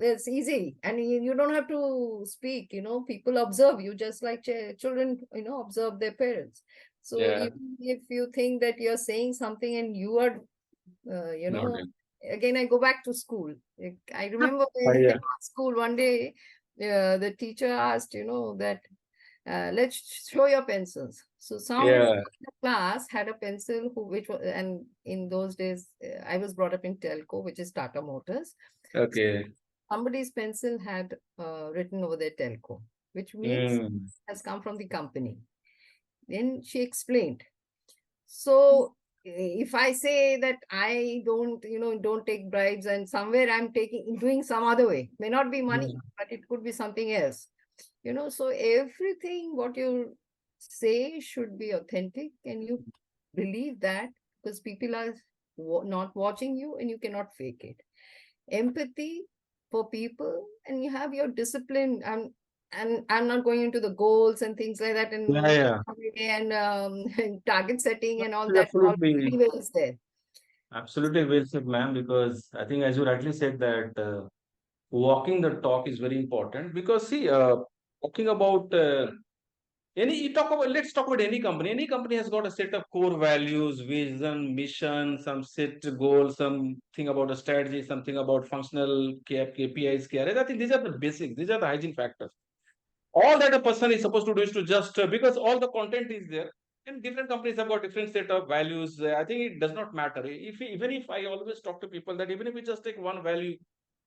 Speaker 1: that's easy, and you don't have to speak. People observe you just like children, observe their parents. So
Speaker 2: Yeah.
Speaker 1: even if you think that you're saying something and you are,
Speaker 2: No doubt.
Speaker 1: again, I go back to school. I remember in
Speaker 2: Yeah.
Speaker 1: school one day, the teacher asked, that let's show your pencils. So somebody
Speaker 2: Yeah.
Speaker 1: in the class had a pencil which was, and in those days, I was brought up in telco, which is Tata Motors. So
Speaker 2: Okay.
Speaker 1: somebody's pencil had written over there telco, which means
Speaker 2: Mm.
Speaker 1: has come from the company. Then she explained. So if I say that I don't take bribes, and somewhere I'm doing some other way, may not be money,
Speaker 2: Mm.
Speaker 1: but it could be something else. So everything what you say should be authentic, and you believe that, because people are not watching you, and you cannot fake it. Empathy for people, and you have your discipline. And I'm not going into the goals and things like that,
Speaker 2: Yeah,
Speaker 1: and
Speaker 2: yeah.
Speaker 1: and target setting and all that all
Speaker 2: Absolutely.
Speaker 1: very well is there.
Speaker 2: Absolutely well said, ma'am, because I think, as you rightly said, that walking the talk is very important. Because, see, talking about let's talk about any company. Any company has got a set of core values, vision, mission, some set goals, something about a strategy, something about functional KPIs, KRAs. I think these are the basics, these are the hygiene factors. All that a person is supposed to do is to just because all the content is there, and different companies have got different set of values. I think it does not matter if even if I always talk to people that even if we just take one value,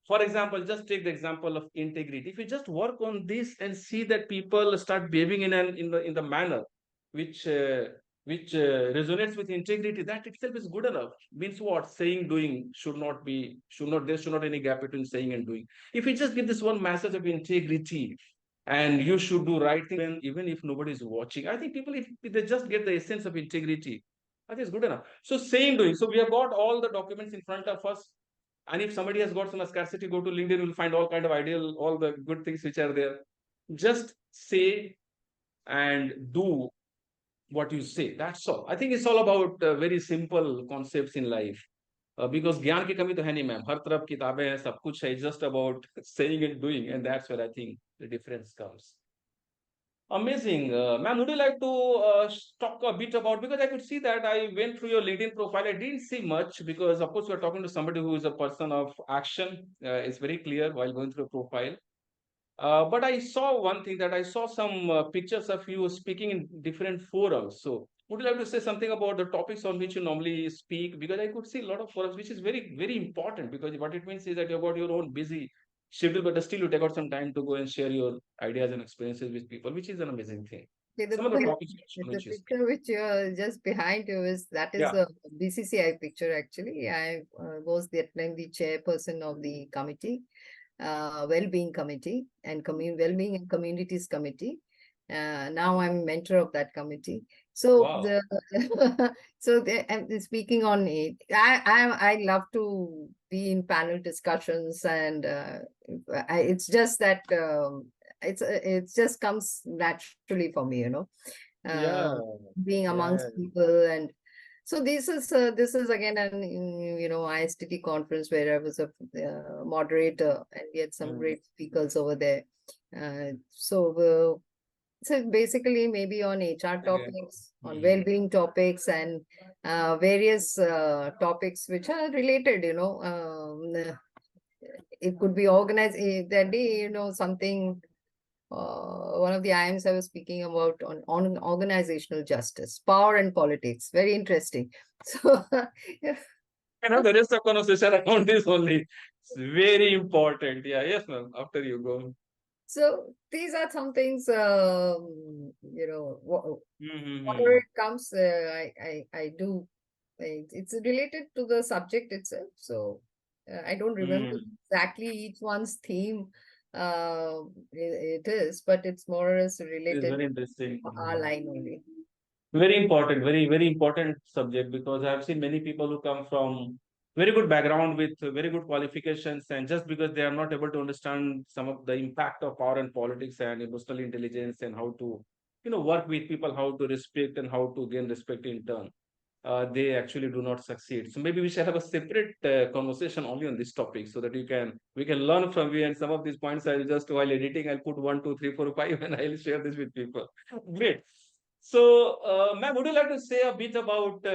Speaker 2: for example, just take the example of integrity. If you just work on this and see that people start behaving in the manner which resonates with integrity, that itself is good enough. Means what? Saying, doing should not there should not any gap between saying and doing. If you just give this one message of integrity, and you should do right thing even if nobody is watching, I think people, if they just get the essence of integrity, I think it's good enough. So saying, doing, so we have got all the documents in front of us, and if somebody has got some scarcity, go to LinkedIn, will find all kind of ideal, all the good things which are there. Just say and do what you say. That's all. I think it's all about very simple concepts in life. Because ज्ञान की कमी तो है नहीं ma'am, हर तरफ किताबें हैं, सब कुछ है, just about saying and doing, and that's where I think the difference comes. Amazing. Ma'am, would you like to talk a bit about, because I could see that I went through your LinkedIn profile. I didn't see much because, of course, we're talking to somebody who is a person of action. It's very clear while going through a profile. But I saw one thing, that I saw some pictures of you speaking in different forums. So, would you like to say something about the topics on which you normally speak? Because I could see a lot of forums, which is very, very important, because what it means is that you've got your own busy schedule, but still you take out some time to go and share your ideas and experiences with people, which is an amazing thing.
Speaker 1: Okay,
Speaker 2: Some of the topics on
Speaker 1: the
Speaker 2: which you speak.
Speaker 1: picture which you're just behind you is
Speaker 2: Yeah.
Speaker 1: the BCCI picture. Actually, I was that time the chairperson of the committee, well-being committee, and well-being and communities committee. Now I'm mentor of that committee. So
Speaker 2: Wow.
Speaker 1: I'm speaking on it. I love to be in panel discussions, and it's just that it just comes naturally for me,
Speaker 2: Yeah.
Speaker 1: being
Speaker 2: Yeah.
Speaker 1: amongst people. And so this is again an ISTT conference where I was a moderator, and we had some
Speaker 2: Mm.
Speaker 1: great speakers over there. So basically maybe on HR
Speaker 2: Again.
Speaker 1: topics, on
Speaker 2: Mm.
Speaker 1: well-being topics, and various topics which are related. It could be organized that day. Something. One of the IMs I was speaking about on organizational justice, power and politics. Very interesting. So, yeah.
Speaker 2: The rest of conversation around this only. It's very important. Yeah, yes, ma'am. After you go.
Speaker 1: So these are some things, whatever
Speaker 2: Mm-hmm.
Speaker 1: it comes, I do. It's related to the subject itself. So I don't remember
Speaker 2: Mm.
Speaker 1: exactly each one's theme. it is, but it's more or less
Speaker 2: It is
Speaker 1: related
Speaker 2: very interesting.
Speaker 1: to our line only.
Speaker 2: Very important, very important subject, because I have seen many people who come from very good background with very good qualifications, and just because they are not able to understand some of the impact of power and politics and emotional intelligence and how to, work with people, how to respect and how to gain respect in turn, they actually do not succeed. So maybe we shall have a separate conversation only on this topic, so that we can learn from you. And some of these points I'll just, while editing, I'll put 1, 2, 3, 4, 5, and I'll share this with people. Great. So, ma'am, would you like to say a bit about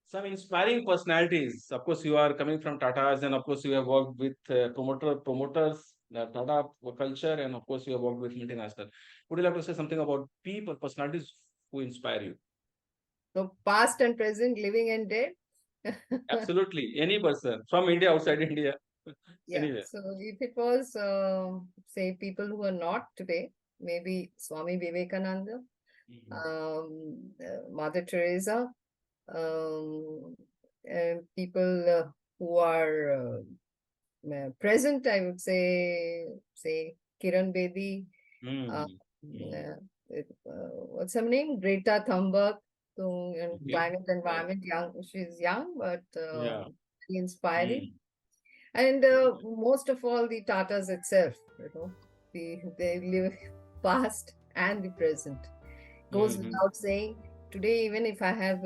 Speaker 2: some inspiring personalities? Of course, you are coming from Tata's, and of course, you have worked with promoters, Tata culture, and of course, you have worked with multinational. Would you like to say something about people, personalities who inspire you?
Speaker 1: So past and present, living and dead.
Speaker 2: Absolutely, any person from India, outside India,
Speaker 1: Yeah.
Speaker 2: anywhere.
Speaker 1: So if it was, say, people who are not today, maybe Swami Vivekananda,
Speaker 2: Mhm.
Speaker 1: Mother Teresa, um, people who are present, I would say Kiran Bedi, uh,
Speaker 2: Mm. Mm.
Speaker 1: what's her name? Greta Thunberg, so in
Speaker 2: Okay.
Speaker 1: climate environment, young, she's young, but
Speaker 2: Yeah.
Speaker 1: very inspiring.
Speaker 2: Mm.
Speaker 1: And most of all, the Tatas itself, they live past and the present. Goes
Speaker 2: Mm-hmm.
Speaker 1: without saying. Today, even if I have,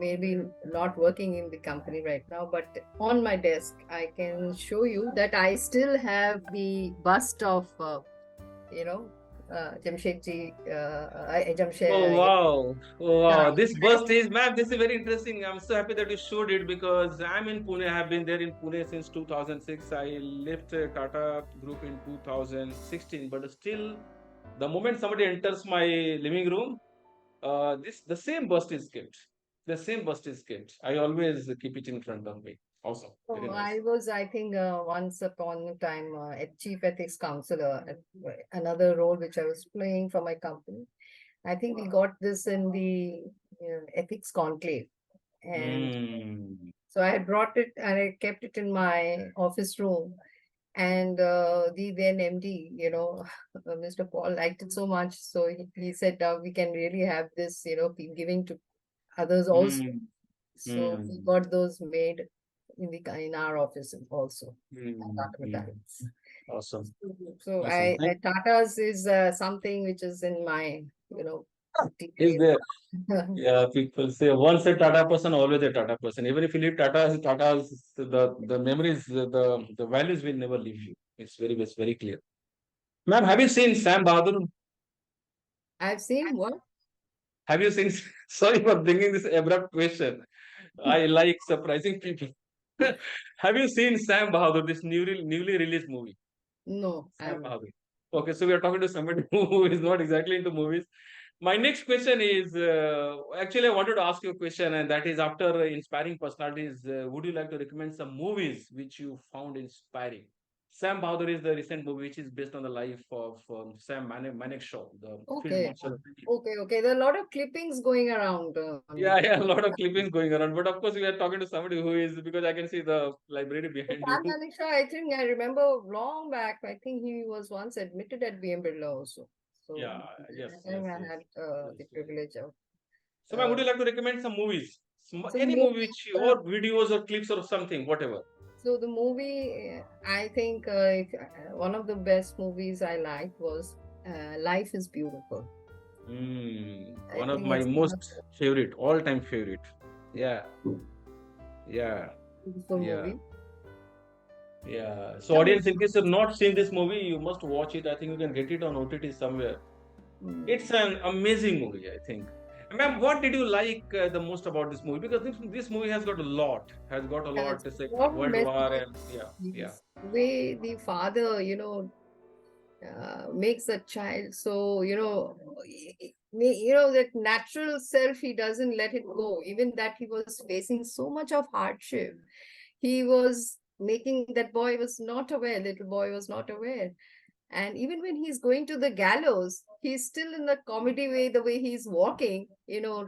Speaker 1: maybe not working in the company right now, but on my desk, I can show you that I still have the bust of, Jamshedji,
Speaker 2: Oh
Speaker 1: Jamshed.
Speaker 2: wow. Oh
Speaker 1: Yeah,
Speaker 2: wow. This bus is, ma'am, this is very interesting. I'm so happy that you showed it, because I'm in Pune. I have been there in Pune since 2006. I left Tata Group in 2016, but still, the moment somebody enters my living room, the same bust is kept. The same bust is kept. I always keep it in front of me. Awesome. Very
Speaker 1: so
Speaker 2: nice.
Speaker 1: I was, I think, once upon a time, a chief ethics counselor, another role which I was playing for my company. I think we got this in the ethics conclave. And
Speaker 2: Mm.
Speaker 1: so I had brought it and I kept it in my office room. And the then MD, Mr. Paul liked it so much. So he said, we can really have this, giving to others also.
Speaker 2: Mm.
Speaker 1: So we
Speaker 2: Mm.
Speaker 1: got those made in our office also at
Speaker 2: Mm.
Speaker 1: Tata
Speaker 2: Mm.
Speaker 1: Metaliks.
Speaker 2: Awesome.
Speaker 1: So
Speaker 2: Awesome.
Speaker 1: Tata's is something which is in my,
Speaker 2: Is
Speaker 1: DNA.
Speaker 2: there? Yeah, people say once a Tata person, always a Tata person. Even if you leave Tata's, the memories, the values will never leave you. It's very clear. Ma'am, have you seen Sam Bahadur?
Speaker 1: I've seen what?
Speaker 2: Have you seen? Sorry for bringing this abrupt question. I like surprising people. Have you seen Sam Bahadur, this newly released movie?
Speaker 1: No, I
Speaker 2: Sam
Speaker 1: haven't.
Speaker 2: Bahadur. Okay, so we are talking to somebody who is not exactly into movies. My next question is, actually, I wanted to ask you a question, and that is, after inspiring personalities, would you like to recommend some movies which you found inspiring? Sam Bahadur is the recent movie which is based on the life of Manekshaw, the field
Speaker 1: Okay.
Speaker 2: marshal of India.
Speaker 1: Okay. There are a lot of clippings going around.
Speaker 2: Yeah, a lot of clippings going around. But of course, we are talking to somebody who is, because I can see the library behind you.
Speaker 1: Sam Manekshaw, I think I remember long back, I think he was once admitted at Birla also. So
Speaker 2: Yeah, yes,
Speaker 1: that time
Speaker 2: yes,
Speaker 1: I
Speaker 2: yes.
Speaker 1: had
Speaker 2: Yes,
Speaker 1: the
Speaker 2: yes.
Speaker 1: privilege of.
Speaker 2: So, ma'am, would
Speaker 1: Uh,
Speaker 2: you like to recommend some movies?
Speaker 1: so
Speaker 2: Any
Speaker 1: movie,
Speaker 2: movie which, or videos or clips or something, whatever.
Speaker 1: the movie, I think one of the best movies I liked was Life is Beautiful. I
Speaker 2: One of
Speaker 1: think
Speaker 2: my
Speaker 1: it's one of
Speaker 2: most favorite, all-time favorite. Yeah, yeah,
Speaker 1: the beautiful
Speaker 2: yeah,
Speaker 1: movie.
Speaker 2: yeah. So,
Speaker 1: So,
Speaker 2: audience, in case you've not seen this movie, you must watch it. I think you can get it on OTT somewhere. It's
Speaker 1: mm,
Speaker 2: an amazing movie, I think. Ma'am, what did you like the most about this movie? Because this movie has got a lot.
Speaker 1: has
Speaker 2: It's like
Speaker 1: a lot of
Speaker 2: World War,
Speaker 1: messages.
Speaker 2: and yeah, yeah.
Speaker 1: The way the father, makes a child so that natural self, he doesn't let it go, even that he was facing so much of hardship. He was making, that boy was not aware, little boy was not aware. And even when he's going to the gallows, he's still in the comedy way, the way he's walking,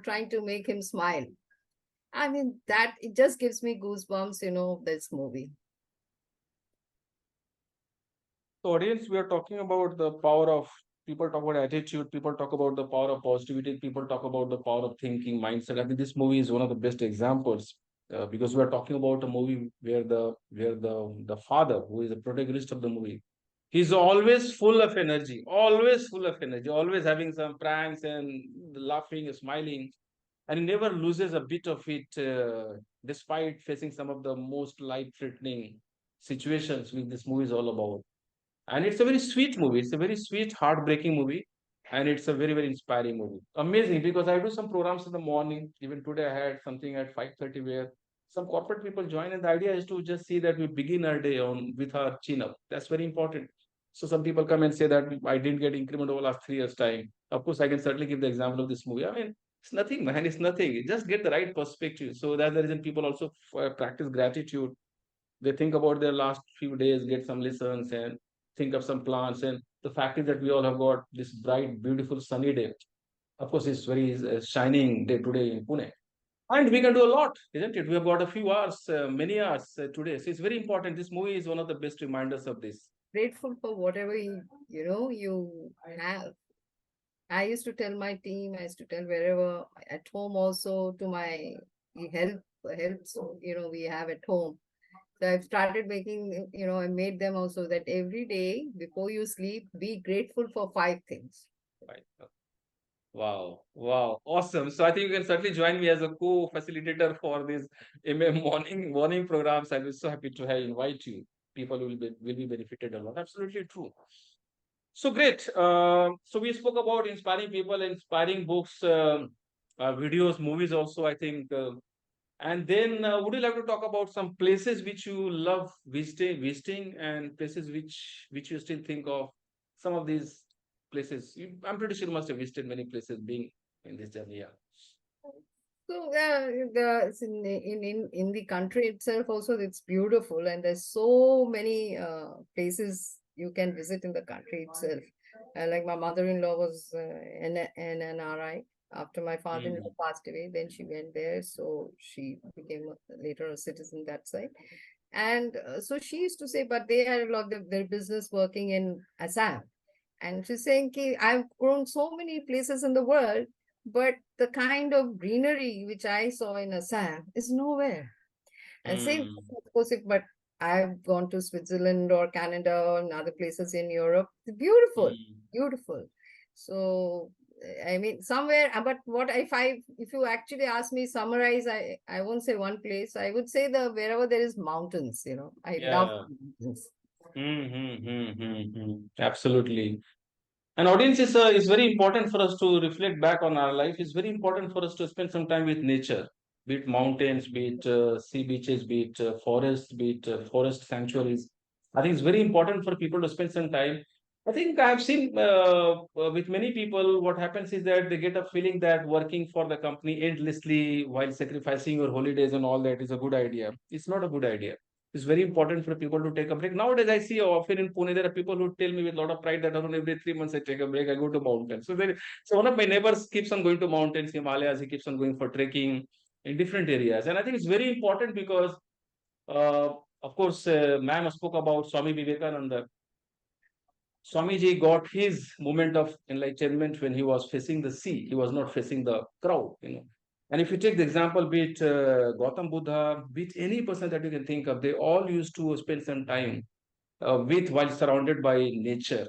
Speaker 1: trying to make him smile. I mean, that it just gives me goosebumps, this movie.
Speaker 2: So, audience, we are talking about the power of people talk about attitude, people talk about the power of positivity, people talk about the power of thinking, mindset. I think this movie is one of the best examples because we are talking about a movie where the father, who is the protagonist of the movie, he's always full of energy, always having some pranks and laughing, smiling, and he never loses a bit of it, despite facing some of the most life-threatening situations, which this movie is all about. And it's a very sweet movie. It's a very sweet, heartbreaking movie. And it's a very, very inspiring movie. Amazing, because I do some programs in the morning. Even today I had something at 5:30 where some corporate people join, and the idea is to just see that we begin our day on with our chin up. That's very important. So some people come and say that I didn't get increment over last 3 years time. Of course, I can certainly give the example of this movie. I mean, it's nothing, man. It's nothing. You just get the right perspective. So that's the reason people also practice gratitude. They think about their last few days, get some lessons, and think of some plans. And the fact is that we all have got this bright, beautiful, sunny day. Of course, it's very shining day today in Pune. And we can do a lot, isn't it? We have got a few hours, many hours today. So it's very important. This movie is one of the best reminders of this.
Speaker 1: Grateful for whatever you have. I used to tell my team, I used to tell wherever at home also to my helps, we have at home. So I've started making, I made them also that every day before you sleep, be grateful for 5 things.
Speaker 2: Right. Wow, wow, awesome. So I think you can certainly join me as a co-facilitator for this morning programs. I'll be so happy to have invite you. People will be benefited a lot. Absolutely true. So great. So we spoke about inspiring people, inspiring books, videos, movies also, I think. And then would you like to talk about some places which you love visiting and places which you still think of? Some of these places, I'm pretty sure you must have visited many places being in this journey. Yeah.
Speaker 1: So in the country itself also it's beautiful, and there's so many places you can visit in the country itself. Like my mother-in-law was an NRI. After my father-in-law
Speaker 2: Mm,
Speaker 1: passed away, then she went there, so she became later a citizen that side. And so she used to say, but they had a lot of their business working in Assam. And she's saying, Ki, I've grown so many places in the world, but the kind of greenery which I saw in Assam is nowhere. And same,
Speaker 2: mm,
Speaker 1: of course, but I've gone to Switzerland or Canada or in other places in Europe. It's beautiful,
Speaker 2: mm.
Speaker 1: beautiful. So, I mean, somewhere, but if you actually ask me, summarize, I won't say one place. I would say wherever there is mountains, I love
Speaker 2: Yeah.
Speaker 1: mountains.
Speaker 2: Absolutely. And audience is very important for us to reflect back on our life. It's very important for us to spend some time with nature, be it mountains, be it sea beaches, be it forests, be it forest sanctuaries. I think it's very important for people to spend some time. I think I've seen with many people, what happens is that they get a feeling that working for the company endlessly while sacrificing your holidays and all that is a good idea. It's not a good idea. It's very important for people to take a break. Nowadays, I see often in Pune, there are people who tell me with a lot of pride that around every 3 months I take a break, I go to mountains. So one of my neighbors keeps on going to mountains, Himalayas, he keeps on going for trekking in different areas. And I think it's very important because, uh, of course, ma'am spoke about Swami Vivekananda. Swamiji got his moment of enlightenment when he was facing the sea. He was not facing the crowd. And if you take the example, be it Gautam Buddha, be it any person that you can think of, they all used to spend some time with while surrounded by nature.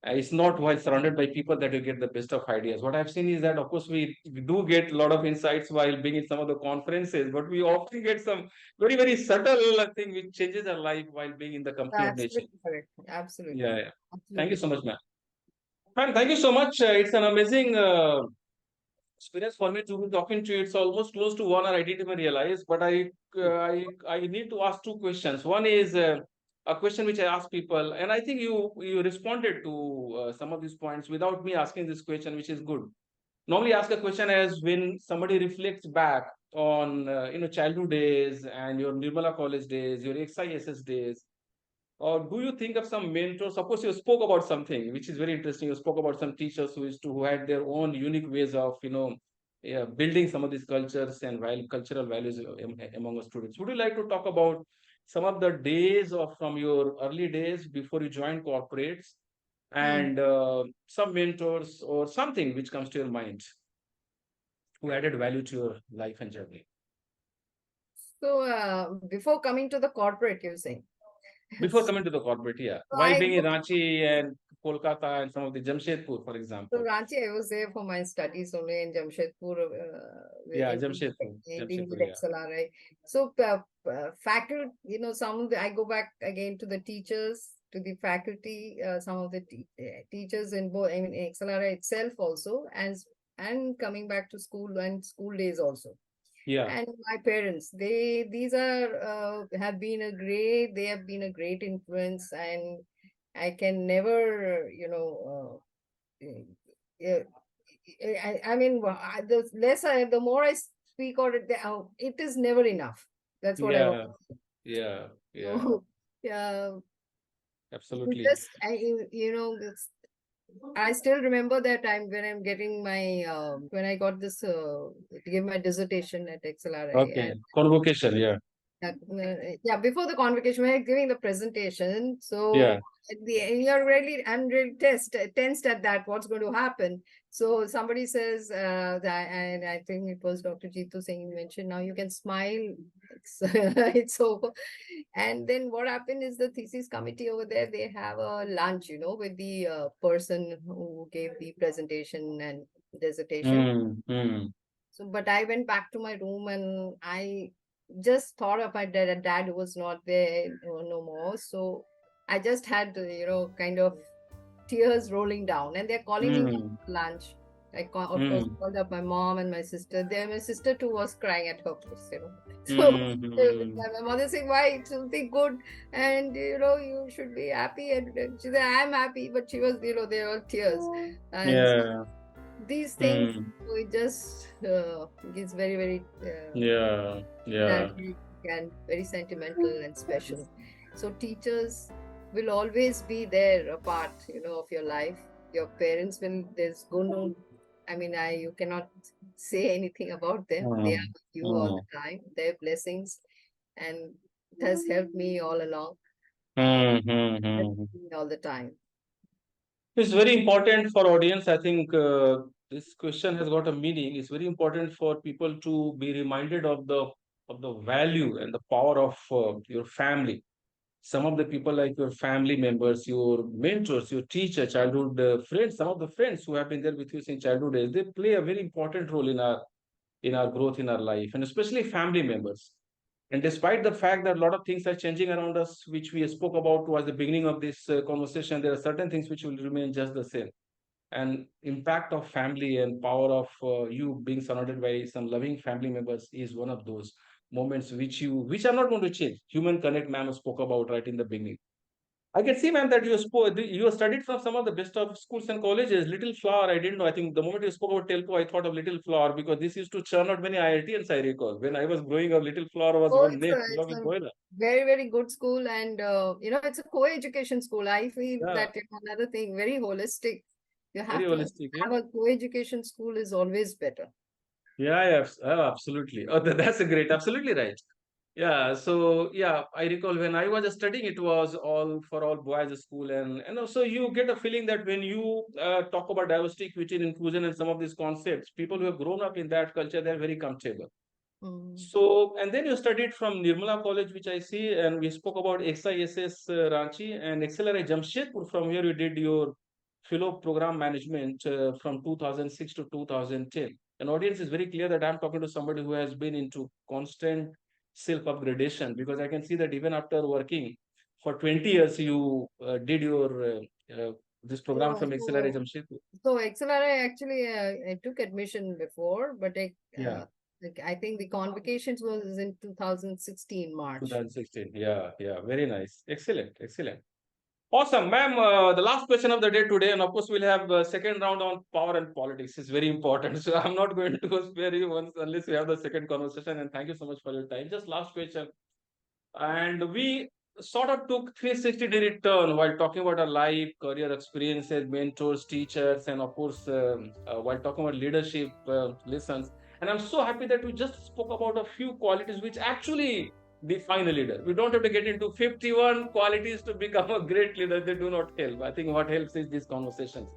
Speaker 2: It's not while surrounded by people that you get the best of ideas. What I've seen is that, of course, we do get a lot of insights while being in some of the conferences, but we often get some very, very subtle thing which changes our life while being in the company of nature.
Speaker 1: Absolutely correct. Absolutely.
Speaker 2: Yeah, yeah. Thank you
Speaker 1: Absolutely
Speaker 2: so
Speaker 1: correct.
Speaker 2: much, ma'am. Man, thank you so much. It's an amazing experience for me to be talking to you. It's almost close to 1 hour. I didn't even realize, but I need to ask two questions. One is a question which I ask people, and I think you responded to some of these points without me asking this question, which is good. Normally, ask a question as when somebody reflects back on childhood days and your Nirmala College days, your XISS days, or do you think of some mentors? Suppose you spoke about something which is very interesting. You spoke about some teachers who had their own unique ways of yeah, building some of these cultures and cultural values among our students. Would you like to talk about some of the days from your early days before you joined corporates, and some mentors or something which comes to your mind who added value to your life and journey.
Speaker 1: So before coming to the corporate, you're saying?
Speaker 2: Before coming to the corporate, yeah.
Speaker 1: So
Speaker 2: Why being in Ranchi and Kolkata and some of the Jamshedpur, for
Speaker 1: So
Speaker 2: example?
Speaker 1: Ranchi, I was there for my studies only in Jamshedpur,
Speaker 2: Yeah,
Speaker 1: ending
Speaker 2: Jamshedpur,
Speaker 1: with
Speaker 2: yeah.
Speaker 1: XLRI. So faculty, some of the, I go back again to the teachers, to the faculty, some of the teachers in both, I mean, XLRI itself also, and coming back to school and school days also.
Speaker 2: Yeah.
Speaker 1: And my parents, these are have been they have been a great influence, and I can never, yeah, I mean, the more I speak on it, it is never enough. That's what I want.
Speaker 2: Yeah, yeah, yeah,
Speaker 1: So, yeah,
Speaker 2: absolutely.
Speaker 1: just I still remember that time when I'm getting my when I got this to give my dissertation at XLRI,
Speaker 2: Okay.
Speaker 1: and
Speaker 2: Convocation, yeah.
Speaker 1: yeah, before the convocation, when I'm giving the presentation,
Speaker 2: Yeah.
Speaker 1: so I'm really tensed at that. What's going to happen? So somebody says that, and I think it was Dr. Jitu Singh mentioned. Now you can smile. It's, it's over. And then what happened is the thesis committee over there. They have a lunch, with the person who gave the presentation and dissertation. So, but I went back to my room and I just thought of my dad. Dad was not there no more. So I just had, kind of tears rolling down, and they're calling me
Speaker 2: Mm,
Speaker 1: for lunch. Of course,
Speaker 2: mm,
Speaker 1: called up my mom and my sister. There, my sister too was crying at her place. So
Speaker 2: mm, mm.
Speaker 1: my mother saying, "Why? It's something good, and you should be happy." And she said, "I'm happy," but she was, there were tears, and
Speaker 2: Yeah.
Speaker 1: these things,
Speaker 2: Mm,
Speaker 1: it just is very, very
Speaker 2: yeah, yeah.
Speaker 1: tragic and very sentimental and special. So teachers will always be there, a part, of your life. Your parents will. There's going to. I mean, you cannot say anything about them. They are
Speaker 2: Mm,
Speaker 1: with you all
Speaker 2: mm,
Speaker 1: the time. Their blessings, and it has helped me all along.
Speaker 2: mm, mm,
Speaker 1: Helped
Speaker 2: mm.
Speaker 1: me all the time.
Speaker 2: It's very important for audience. I think this question has got a meaning. It's very important for people to be reminded of the value and the power of your family. Some of the people like your family members, your mentors, your teacher, childhood friends, some of the friends who have been there with you since childhood days, they play a very important role in our growth in our life, and especially family members. And despite the fact that a lot of things are changing around us, which we spoke about towards the beginning of this conversation, there are certain things which will remain just the same. And impact of family and power of you being surrounded by some loving family members is one of those moments which are not going to change. Human connect, ma'am spoke about right in the beginning. I can see, ma'am, that you studied from some of the best of schools and colleges. Little Flower, I didn't know. I think the moment you spoke about telco, I thought of Little Flower because this used to churn out many IITians, I recall. When I was growing up, Little Flower was
Speaker 1: Oh,
Speaker 2: one name, along
Speaker 1: it's
Speaker 2: with
Speaker 1: a
Speaker 2: Boila.
Speaker 1: very, very good school, and it's a co-education school. I feel
Speaker 2: Yeah,
Speaker 1: that another thing, very holistic. You
Speaker 2: very
Speaker 1: have to
Speaker 2: holistic. Yeah,
Speaker 1: have a co-education school is always better.
Speaker 2: yeah, yeah, absolutely. Oh, that's a great, absolutely right. Yeah, so yeah, I recall when I was studying, it was all for all boys school, and also you get a feeling that when you talk about diversity, equity, and inclusion, and some of these concepts, people who have grown up in that culture, they're very comfortable.
Speaker 1: Mm.
Speaker 2: So, and then you studied from Nirmala College, which I see, and we spoke about XISS Ranchi and XLRI Jamshedpur. From here, you did your fellow program management from 2006 to 2010. An audience is very clear that I'm talking to somebody who has been into constant self upgradation, because I can see that even after working for 20 years, you did your this program
Speaker 1: No,
Speaker 2: from XLRI Jamshedpur.
Speaker 1: so XLRI actually I took admission before, but
Speaker 2: Yeah,
Speaker 1: I think the convocations was in 2016 March.
Speaker 2: 2016. Yeah, yeah, very nice. Excellent, excellent. Awesome, ma'am. The last question of the day today, and of course, we'll have a second round on power and politics. It's very important. So I'm not going to spare you once unless we have the second conversation. And thank you so much for your time. Just last question. And we sort of took 360-degree turn while talking about our life, career experiences, mentors, teachers, and of course, while talking about leadership lessons. And I'm so happy that we just spoke about a few qualities which actually define a leader. We don't have to get into 51 qualities to become a great leader. They do not help. I think what helps is these conversations.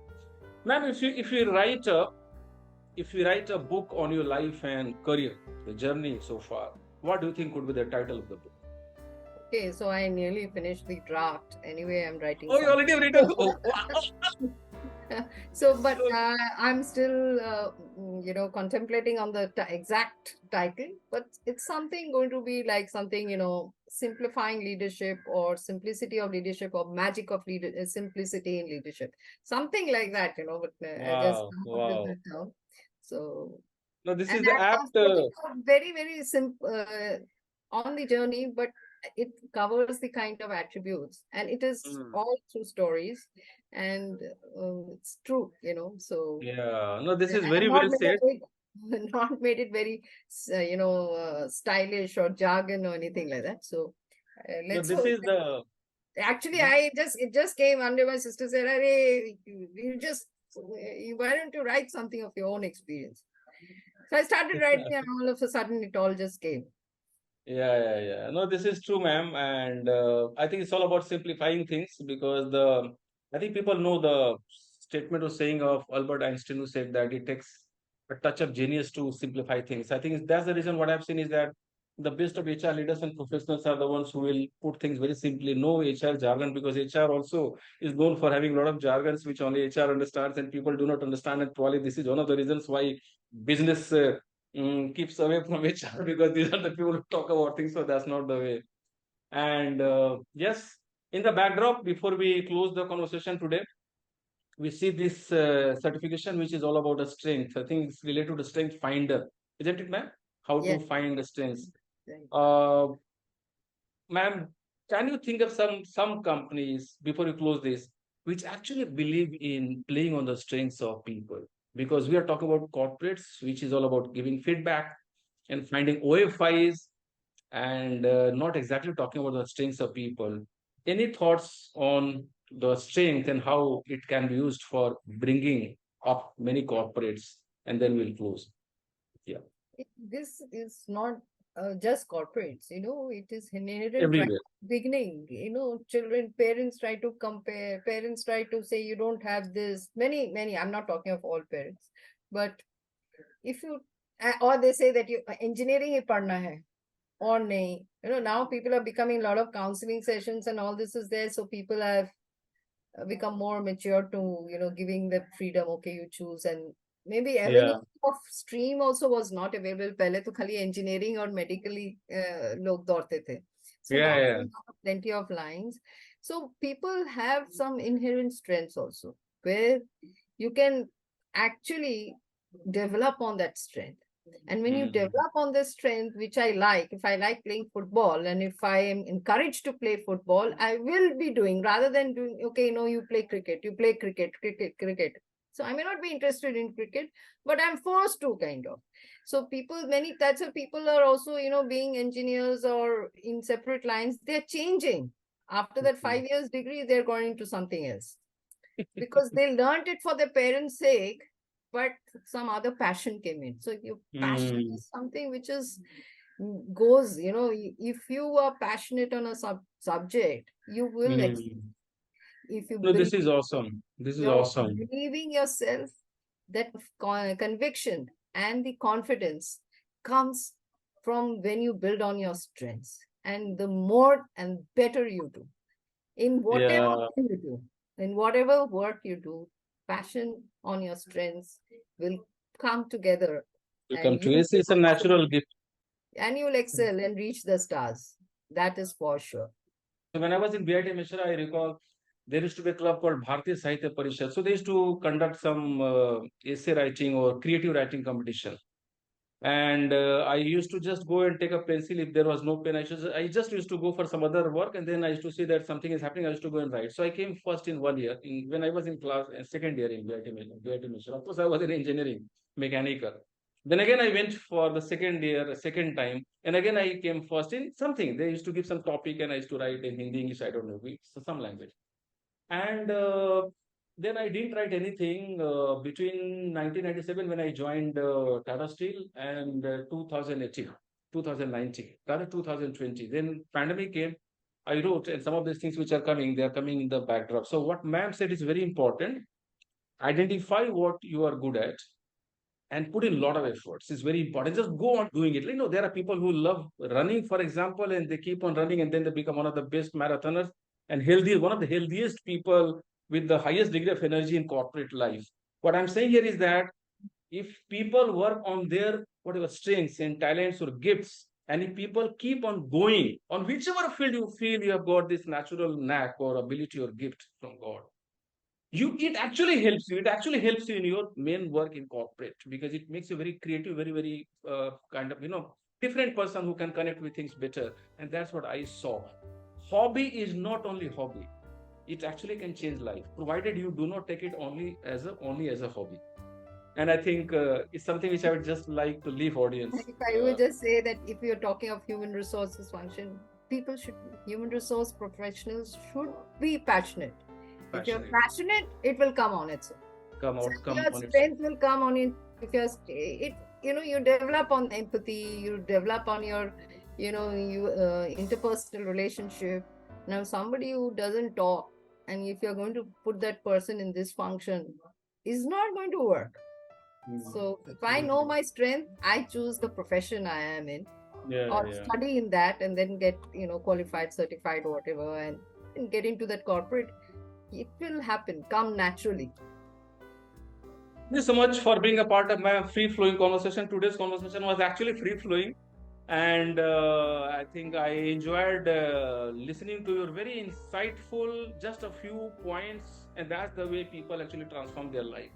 Speaker 2: Ma'am, if you write a book on your life and career, the journey so far, what do you think could be the title of the book?
Speaker 1: Okay, so I nearly finished the draft. Anyway, I'm writing
Speaker 2: Oh, you
Speaker 1: something.
Speaker 2: already have written. Oh, wow.
Speaker 1: So, but
Speaker 2: So,
Speaker 1: I'm still, contemplating on the exact title. But it's something going to be like something, simplifying leadership or simplicity of leadership or magic of simplicity in leadership, something like that. But I just
Speaker 2: wow,
Speaker 1: come up with
Speaker 2: wow.
Speaker 1: that term. So,
Speaker 2: No, this
Speaker 1: and
Speaker 2: is the
Speaker 1: that
Speaker 2: apt.
Speaker 1: was putting out very, very simple on the journey, but it covers the kind of attributes, and it is
Speaker 2: Mm,
Speaker 1: all through stories, and it's true, So
Speaker 2: yeah, no, this
Speaker 1: I
Speaker 2: is
Speaker 1: have
Speaker 2: very
Speaker 1: not
Speaker 2: well
Speaker 1: made
Speaker 2: said.
Speaker 1: it not made it very, stylish or jargon or anything like that. So
Speaker 2: No,
Speaker 1: let's
Speaker 2: this
Speaker 1: hope.
Speaker 2: is the.
Speaker 1: Actually,
Speaker 2: Mhm.
Speaker 1: it just came under my sister said, "Arey, why don't you write something of your own experience?" So I started writing, and all of a sudden, it all just came.
Speaker 2: Yeah, yeah, yeah. No, this is true, ma'am. And I think it's all about simplifying things because I think people know the statement or saying of Albert Einstein who said that it takes a touch of genius to simplify things. I think that's the reason what I've seen is that the best of HR leaders and professionals are the ones who will put things very simply. No HR jargon because HR also is known for having a lot of jargons which only HR understands and people do not understand. And probably this is one of the reasons why business keeps away from HR because these are the people who talk about things. So that's not the way. And yes, in the backdrop, before we close the conversation today, we see this certification which is all about a strength. I think it's related to the strength finder, isn't it, ma'am? How to
Speaker 1: Yes.
Speaker 2: find the strengths.
Speaker 1: Right.
Speaker 2: Uh, Ma'am, can you think of some companies before you close this, which actually believe in playing on the strengths of people? Because we are talking about corporates, which is all about giving feedback and finding OFIs and not exactly talking about the strengths of people. Any thoughts on the strength and how it can be used for bringing up many corporates? And then we'll close. Yeah,
Speaker 1: This is not just corporates, it is inherent right
Speaker 2: everywhere.
Speaker 1: from the beginning. Children, parents try to compare, parents try to say, you don't have this. Many, I'm not talking of all parents, but if you, or they say that you engineering hi padhna hai or nahi. Now people are becoming a lot of counseling sessions and all this is there. So people have become more mature to giving the freedom. Okay, you choose, and maybe avenue
Speaker 2: Yeah,
Speaker 1: of stream also was not available. पहले तो खाली engineering और medically लोग दौड़ते थे. So
Speaker 2: yeah,
Speaker 1: now
Speaker 2: yeah.
Speaker 1: we have plenty of lines. So people have some inherent strengths also, where you can actually develop on that strength. And when you
Speaker 2: Mm,
Speaker 1: develop on this strength, which I like, if I like playing football and if I am encouraged to play football, I will be doing rather than doing, okay, no, you play cricket. So I may not be interested in cricket, but I'm forced to kind of. So people, many types of people are also, being engineers or in separate lines, they're changing. After that
Speaker 2: mm,
Speaker 1: 5 years degree, they're going into something else because they learned it for their parents' sake, but some other passion came in. So your passion
Speaker 2: mm,
Speaker 1: is something which is goes, if you are passionate on a subject, you will
Speaker 2: mm.
Speaker 1: if you
Speaker 2: No, this
Speaker 1: believe,
Speaker 2: is awesome. This is
Speaker 1: your
Speaker 2: awesome.
Speaker 1: believing yourself, that conviction and the confidence comes from when you build on your strengths, and the more and better you do in whatever
Speaker 2: Yeah,
Speaker 1: you do, in whatever work you do, passion on your strengths will come together,
Speaker 2: you
Speaker 1: and
Speaker 2: come
Speaker 1: you
Speaker 2: to
Speaker 1: will
Speaker 2: it's a
Speaker 1: excel,
Speaker 2: natural gift.
Speaker 1: and you will excel and reach the stars. That is for sure.
Speaker 2: So when I was in BIT Mishra, I recall there used to be a club called Bharatiya Sahitya Parishad. So they used to conduct some essay writing or creative writing competition. And I used to just go and take a pencil if there was no pen. I just used to go for some other work, and then I used to see that something is happening. I used to go and write. So I came first in 1 year when I was in class, second year in BIT Mission. Of course, I was in engineering, mechanical. Then again, I went for the second year, second time, and again I came first in something. They used to give some topic, and I used to write in Hindi, English, I don't know, so some language. And then I didn't write anything between 1997 when I joined Tata Steel and 2018. 2019, rather 2020. Then pandemic came. I wrote, and some of these things which are coming, they are coming in the backdrop. So what ma'am said is very important. Identify what you are good at and put in a lot of efforts. It's very important. Just go on doing it. There are people who love running, for example, and they keep on running, and then they become one of the best marathoners and healthy, one of the healthiest people with the highest degree of energy in corporate life. What I'm saying here is that if people work on their whatever strengths and talents or gifts, and if people keep on going on whichever field you feel you have got this natural knack or ability or gift from God, it actually helps you. It actually helps you in your main work in corporate, because it makes you very creative, very kind of different person who can connect with things better. And that's what I saw. Hobby is not only hobby. It actually can change life, provided you do not take it only as a hobby. And I think it's something which I would just like to leave audience.
Speaker 1: If I would just say that if you're talking of human resources function, human resource professionals should be passionate. If you're passionate, it will come on its own. Your strength will come on it. If you develop on empathy, you develop on your, interpersonal relationship. Now, somebody who doesn't talk, and if you're going to put that person in this function, is not going to work. So if I know my strength, I choose the profession I am in, or study in that, and then get qualified, certified, whatever, and get into that corporate. It will happen, come naturally.
Speaker 2: Thank you so much for being a part of my free-flowing conversation. Today's conversation was actually free-flowing, and I think I enjoyed listening to your very insightful, just a few points, and that's the way people actually transform their life.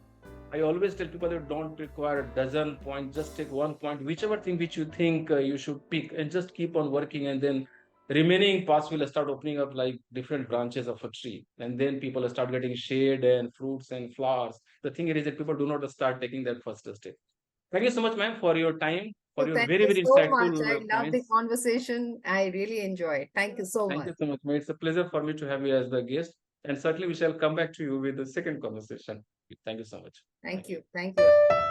Speaker 2: I always tell people that don't require a dozen points, just take one point, whichever thing which you think you should pick, and just keep on working, and then remaining parts will start opening up like different branches of a tree, and then people start getting shade and fruits and flowers. The thing is that people do not start taking that first step. Thank you so much, ma'am, for your time, for your
Speaker 1: Thank
Speaker 2: very,
Speaker 1: you
Speaker 2: very
Speaker 1: so much.
Speaker 2: insightful
Speaker 1: I love the
Speaker 2: points.
Speaker 1: conversation. I really enjoyed. Thank you so much.
Speaker 2: Thank you so much, ma'am. It's a pleasure for me to have you as the guest, and certainly we shall come back to you with the second conversation. Thank you so much.
Speaker 1: Thank you. Thank you.